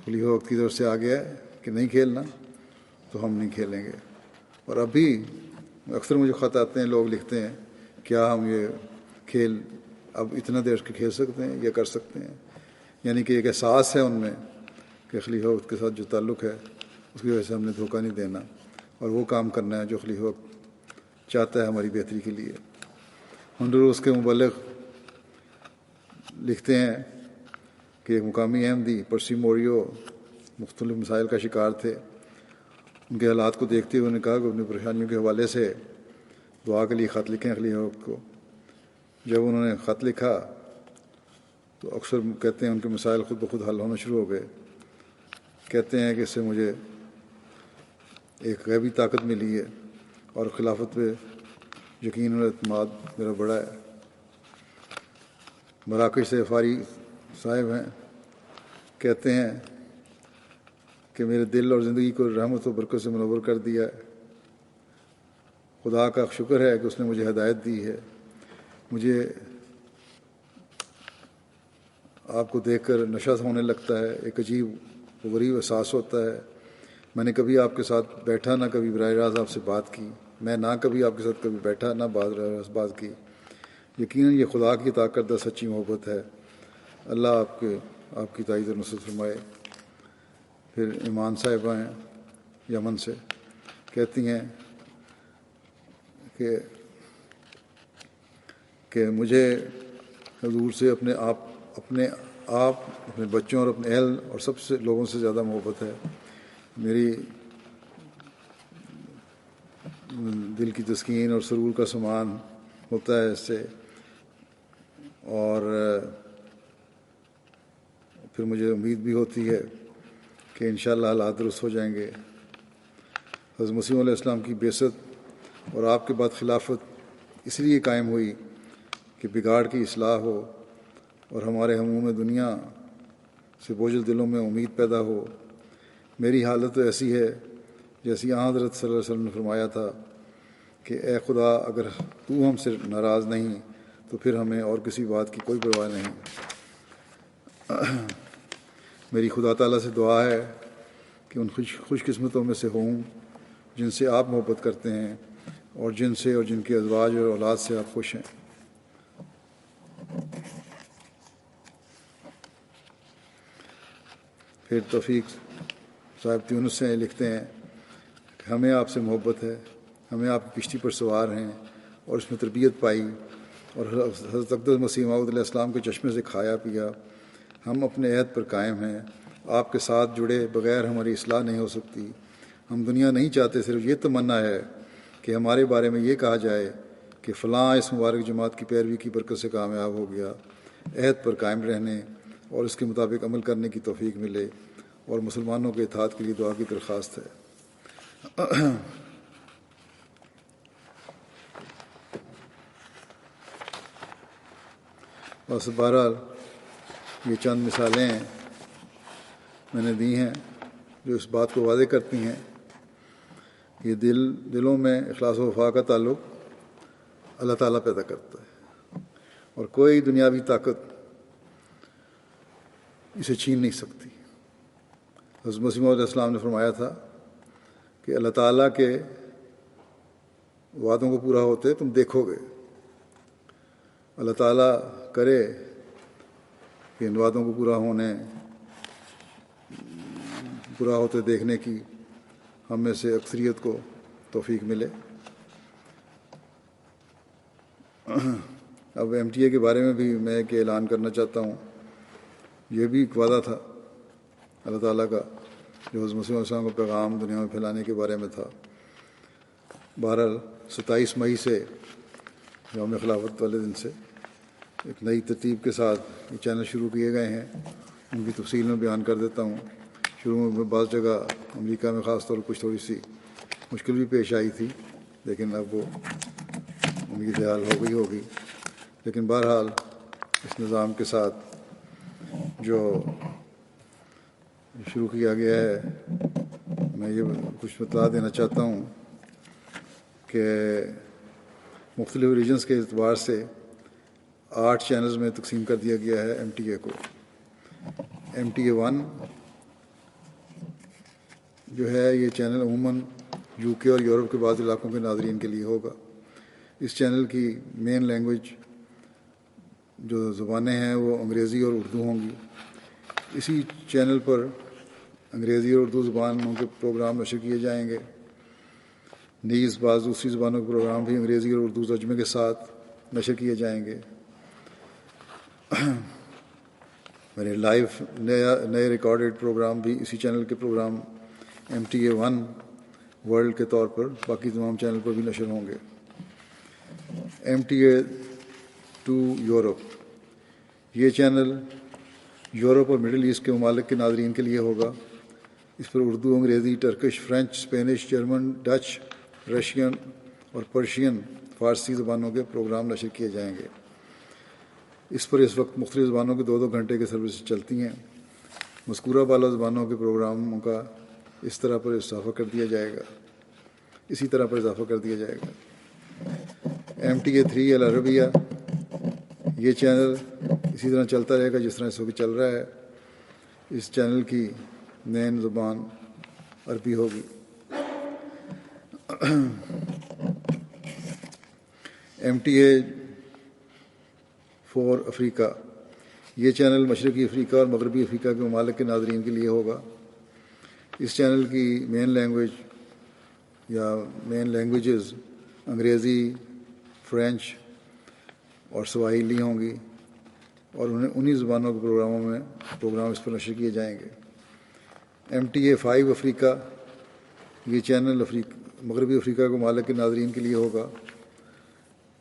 خلیفہ وقت کی طرف سے آ گیا ہے کہ نہیں کھیلنا، تو ہم نہیں کھیلیں گے۔ اور ابھی اکثر مجھے خط آتے ہیں، لوگ لکھتے ہیں کیا ہم یہ کھیل اب اتنا دیر کے کھیل سکتے ہیں یا کر سکتے ہیں، یعنی کہ ایک احساس ہے ان میں کہ خلیفہ وقت کے ساتھ جو تعلق ہے اس کی وجہ سے ہم نے دھوکہ نہیں دینا اور وہ کام کرنا ہے جو خلیفہ وقت چاہتا ہے ہماری بہتری کے لیے۔ ہنڈروس کے مبلغ لکھتے ہیں کہ ایک مقامی احمدی پرسی موریو مختلف مسائل کا شکار تھے، ان کے حالات کو دیکھتے ہوئے انہوں نے کہا کہ اپنی پریشانیوں کے حوالے سے دعا کے لیے خط لکھیں خلیفہ وقت کو۔ جب انہوں نے خط لکھا تو اکثر کہتے ہیں ان کے مسائل خود بخود حل ہونا شروع ہو گئے۔ کہتے ہیں کہ اس سے مجھے ایک غیبی طاقت ملی ہے اور خلافت پہ یقین اور اعتماد میرا بڑا ہے۔ مراکش سے فاری صاحب ہیں، کہتے ہیں کہ میرے دل اور زندگی کو رحمت و برکت سے منور کر دیا ہے۔ خدا کا شکر ہے کہ اس نے مجھے ہدایت دی ہے۔ مجھے آپ کو دیکھ کر نشہ ہونے لگتا ہے، ایک عجیب و غریب احساس ہوتا ہے۔ میں نے کبھی آپ کے ساتھ بیٹھا، نہ کبھی براہ راست آپ سے بات کی، میں نہ کبھی آپ کے ساتھ کبھی بیٹھا، نہ براہ راست بات کی۔ یقیناً یہ خدا کی عطا کردہ سچی محبت ہے۔ اللہ آپ کی تائید اور نصرت فرمائے۔ پھر ایمان صاحبہ ہیں یمن سے، کہتی ہیں کہ مجھے حضور سے اپنے بچوں اور اپنے اہل اور سب سے لوگوں سے زیادہ محبت ہے۔ میری دل کی تسکین اور سرور کا سامان ہوتا ہے اس سے، اور پھر مجھے امید بھی ہوتی ہے کہ انشاءاللہ حالات درست ہو جائیں گے۔ حضرت مسیح علیہ السلام کی بعثت اور آپ کے بعد خلافت اس لیے قائم ہوئی کہ بگاڑ کی اصلاح ہو اور ہمارے ہموم دنیا سے بوجھل دلوں میں امید پیدا ہو۔ میری حالت تو ایسی ہے جیسی حضرت صلی اللہ علیہ وسلم نے فرمایا تھا کہ اے خدا، اگر تو ہم سے ناراض نہیں تو پھر ہمیں اور کسی بات کی کوئی پرواہ نہیں۔ میری خدا تعالیٰ سے دعا ہے کہ ان خوش قسمتوں میں سے ہوں جن سے آپ محبت کرتے ہیں اور جن سے اور جن کے ازواج اور اولاد سے آپ خوش ہیں۔ پھر توفیق صاحب تیونس سے لکھتے ہیں کہ ہمیں آپ سے محبت ہے، ہمیں آپ کی کشتی پر سوار ہیں اور اس میں تربیت پائی اور حضرت اقدس مسیح موعود علیہ السلام کے چشمے سے کھایا پیا۔ ہم اپنے عہد پر قائم ہیں، آپ کے ساتھ جڑے بغیر ہماری اصلاح نہیں ہو سکتی۔ ہم دنیا نہیں چاہتے، صرف یہ تمنا ہے کہ ہمارے بارے میں یہ کہا جائے کہ فلاں اس مبارک جماعت کی پیروی کی برکت سے کامیاب ہو گیا۔ عہد پر قائم رہنے اور اس کے مطابق عمل کرنے کی توفیق ملے، اور مسلمانوں کے اتحاد کے لیے دعا کی درخواست ہے۔ بس بہرحال یہ چند مثالیں ہیں میں نے دی ہیں جو اس بات کو واضح کرتی ہیں کہ دلوں میں اخلاص و وفا کا تعلق اللہ تعالیٰ پیدا کرتا ہے اور کوئی دنیاوی طاقت اسے چھین نہیں سکتی۔ حضرت مسیح علیہ السلام نے فرمایا تھا کہ اللہ تعالیٰ کے وعدوں کو پورا ہوتے تم دیکھو گے۔ اللہ تعالیٰ کرے کہ ان وعدوں کو پورا ہوتے دیکھنے کی ہم میں سے اکثریت کو توفیق ملے۔ اب ایم ٹی اے کے بارے میں بھی میں ایک اعلان کرنا چاہتا ہوں۔ یہ بھی ایک وعدہ تھا اللہ تعالیٰ کا جو حضرت مسیح علیہ السلام کا پیغام دنیا میں پھیلانے کے بارے میں تھا۔ بہرحال 27 مئی سے یوم خلافت والے دن سے ایک نئی ترتیب کے ساتھ یہ چینل شروع کیے گئے ہیں، ان کی تفصیل میں بیان کر دیتا ہوں۔ شروع میں بعض جگہ امریکہ میں خاص طور پر کچھ تھوڑی سی مشکل بھی پیش آئی تھی، لیکن اب وہ امید حال ہو گئی ہوگی. لیکن بہرحال اس نظام کے ساتھ جو شروع کیا گیا ہے، میں یہ کچھ بتلا دینا چاہتا ہوں کہ مختلف ریجنز کے اعتبار سے 8 چینلز میں تقسیم کر دیا گیا ہے ایم ٹی اے کو. ایم ٹی اے 1 جو ہے یہ چینل عموماً یو کے اور یورپ کے بعض علاقوں کے ناظرین کے لیے ہوگا. اس چینل کی مین لینگویج جو زبانیں ہیں وہ انگریزی اور اردو ہوں گی. اسی چینل پر انگریزی اور اردو زبانوں کے پروگرام نشر کیے جائیں گے. نیز بعض دوسری زبانوں کے پروگرام بھی انگریزی اور اردو ترجمے کے ساتھ نشر کیے جائیں گے. میرے لائیو نئے ریکارڈڈ پروگرام بھی اسی چینل کے program M T A 1 world کے طور پر باقی تمام چینل پر بھی نشر ہوں گے. ایم ٹی اے 2 یورپ، یہ چینل یورپ اور مڈل ایسٹ کے ممالک کے ناظرین کے لیے ہوگا. اس پر اردو، انگریزی، Turkish, French, Spanish, German, Dutch, Russian اور پرشین فارسی زبانوں کے پروگرام نشر کیے جائیں گے. اس پر اس وقت مختلف زبانوں کے 2 گھنٹے کے سروسز چلتی ہیں. مذکورہ بالا زبانوں کے پروگراموں کا اسی طرح پر اضافہ کر دیا جائے گا. ایم ٹی اے 3 العربیہ، یہ چینل اسی طرح چلتا رہے گا جس طرح اس وقت چل رہا ہے. اس چینل کی مین زبان عربی ہوگی. ایم ٹی اے 4 افریقہ، یہ چینل مشرقی افریقہ اور مغربی افریقہ کے ممالک کے ناظرین کے لیے ہوگا. اس چینل کی مین لینگویج یا مین لینگویجز انگریزی، فرینچ اور سواحیلی ہوں گی اور انہی زبانوں کے پروگرام اس پر نشر کیے جائیں گے. ایم ٹی اے 5 افریقہ، یہ چینل مغربی افریقہ کے ممالک کے ناظرین کے لیے ہوگا.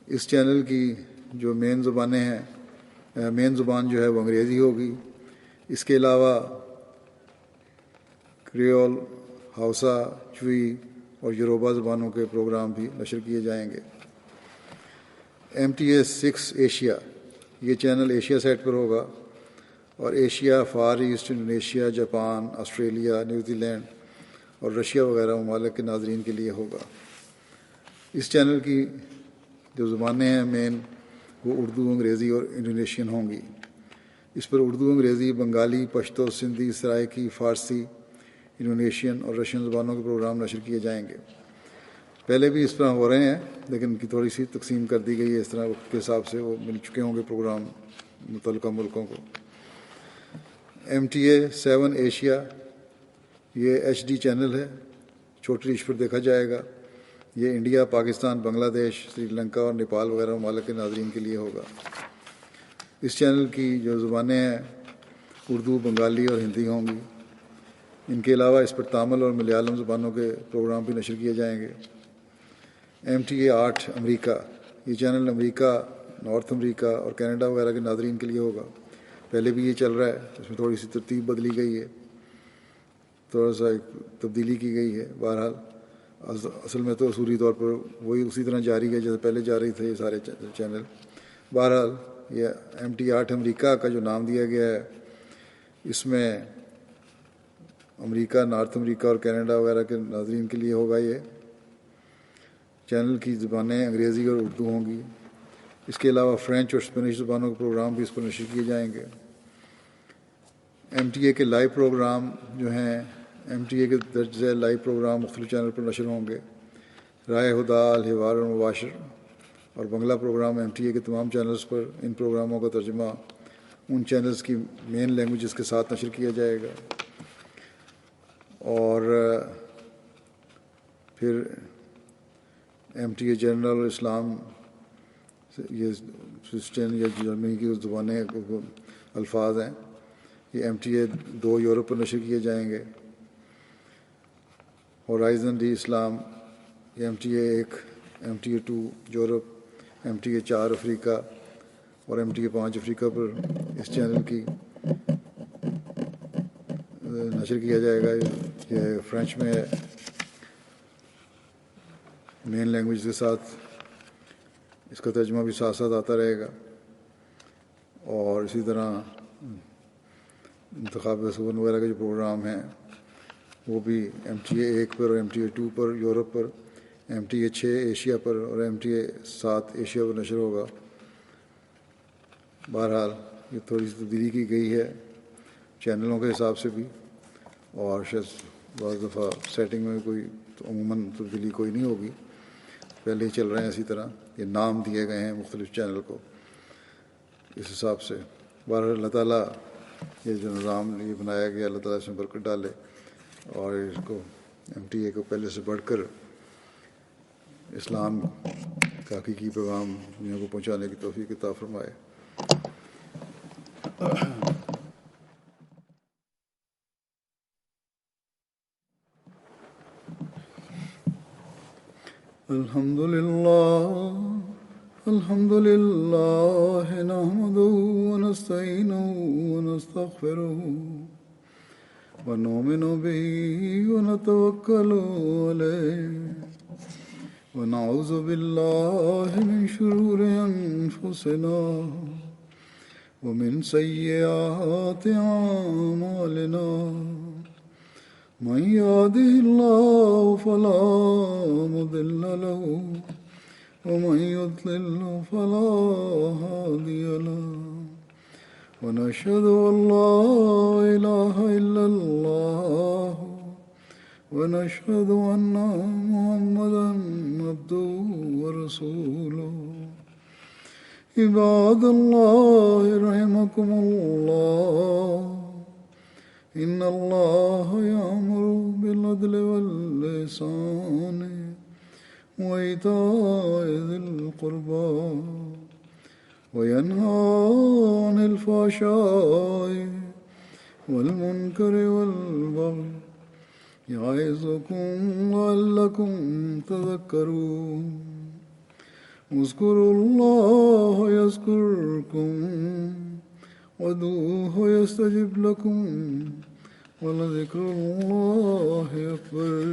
اس چینل کی جو مین زبان جو ہے وہ انگریزی ہوگی. اس کے علاوہ کریول، ہاؤسا، چوئی اور یوروبا زبانوں کے پروگرام بھی نشر کیے جائیں گے. ایم ٹی اے 6 ایشیا، یہ چینل ایشیا سیٹ پر ہوگا اور Asia, far east, Indonesia, Japan, Australia, New Zealand اور رشیا وغیرہ ممالک کے ناظرین کے لیے ہوگا. اس چینل کی جو زبانیں ہیں مین وہ اردو، انگریزی اور انڈونیشین ہوں گی. اس پر اردو، انگریزی، بنگالی، پشتو، سندھی، سرائکی، فارسی، انڈونیشین اور رشین زبانوں کے پروگرام نشر کیے جائیں گے. پہلے بھی اس طرح ہو رہے ہیں لیکن ان کی تھوڑی سی تقسیم کر دی گئی ہے. اس طرح وقت کے حساب سے وہ مل چکے ہوں گے پروگرام متعلقہ ملکوں کو. ایم ٹی اے 7 ایشیا، یہ ایچ ڈی چینل ہے، چھوٹی ڈش پر دیکھا جائے گا. یہ انڈیا، پاکستان، بنگلہ دیش، سری لنکا اور نیپال وغیرہ ممالک کے ناظرین کے لیے ہوگا. اس چینل کی جو زبانیں ہیں اردو، بنگالی اور ہندی ہوں گی. ان کے علاوہ اس پر تامل اور ملیالم زبانوں کے پروگرام بھی نشر کیے جائیں گے. ایم ٹی اے 8 امریکہ، یہ چینل امریکہ، نارتھ امریکہ اور کینیڈا وغیرہ کے ناظرین کے لیے ہوگا. پہلے بھی یہ چل رہا ہے، اس میں تھوڑی سی ترتیب بدلی گئی ہے، تھوڑا سا ایک تبدیلی کی گئی ہے. بہرحال اصل میں تو اصولی طور پر وہی اسی طرح جاری ہے جیسے پہلے جاری تھے یہ سارے چینل. بہرحال یہ ایم ٹی 8 امریکہ کا جو نام دیا گیا ہے اس میں امریکہ، نارتھ امریکہ اور کینیڈا وغیرہ کے ناظرین کے لیے ہوگا. یہ چینل کی زبانیں انگریزی اور اردو ہوں گی. اس کے علاوہ فرینچ اور اسپینش زبانوں کے پروگرام بھی اس پر نشر کیے جائیں گے. ایم ٹی اے کے لائیو پروگرام جو ہیں، ایم ٹی اے کے درج ذیل لائیو پروگرام مختلف چینل پر نشر ہوں گے. رائے ہدا، الحوار المباشر اور بنگلہ پروگرام ایم ٹی اے کے تمام چینلز پر ان پروگراموں کا ترجمہ ان چینلز کی مین لینگویجز کے ساتھ نشر کیا جائے گا. اور پھر ایم ٹی اے جنرل اسلام، یہ سوئسٹین یا جرمنی کی زبانیں الفاظ ہیں، یہ ایم ٹی اے 2 یورپ پر نشر کیے جائیں گے. ہورائزن ڈی اسلام، یہ M T A 1، M T A 2 Europe, M T A 4 Africa اور ایم ٹی اے 5 افریقہ پر اس چینل کی نشر کیا جائے گا. یہ فرینچ میں ہے. مین لینگویج کے ساتھ اس کا ترجمہ بھی ساتھ ساتھ آتا رہے گا، اور اسی طرح انتخاب رسول وغیرہ کے جو پروگرام ہیں وہ بھی MTA 1 پر اور MTA 2 پر یورپ پر، MTA 6 ایشیا پر اور MTA 7 ایشیا پر نشر ہوگا۔ بہرحال یہ تھوڑی سی تبدیلی کی گئی ہے چینلوں کے حساب سے بھی، اور شاید بعض دفعہ سیٹنگ میں کوئی عموماً تبدیلی کوئی نہیں ہوگی، پہلے ہی چل رہے ہیں اسی طرح، یہ نام دیے گئے ہیں مختلف چینل کو اس حساب سے۔ بہرحال اللہ تعالیٰ یہ جو نظام یہ بنایا گیا اللہ تعالیٰ اس میں برکت ڈالے، اور اس کو MTA کو پہلے سے بڑھ کر اسلام کا حقیقی پیغام دنیا کو پہنچانے کی توفیق عطا فرمائے۔ الحمد لله نحمده ونستعينه ونستغفره ونؤمن به ونتوكل عليه ونعوذ بالله من شرور أنفسنا ومن سيئات أعمالنا، من يهده الله فلا مضل له ومن يضلل فلا هادي له، ونشهد أن لا إله إلا الله ونشهد أن محمدا عبده ورسوله۔ عباد الله رحمكم الله، إن الله يأمر بالعدل والإحسان وإيتاء ذي القربى وينهى عن الفحشاء والمنكر والبغي يعظكم لعلكم تذكرون۔ اذكروا الله يذكركم وادعوه يستجب لكم ولذكر الله أكبر۔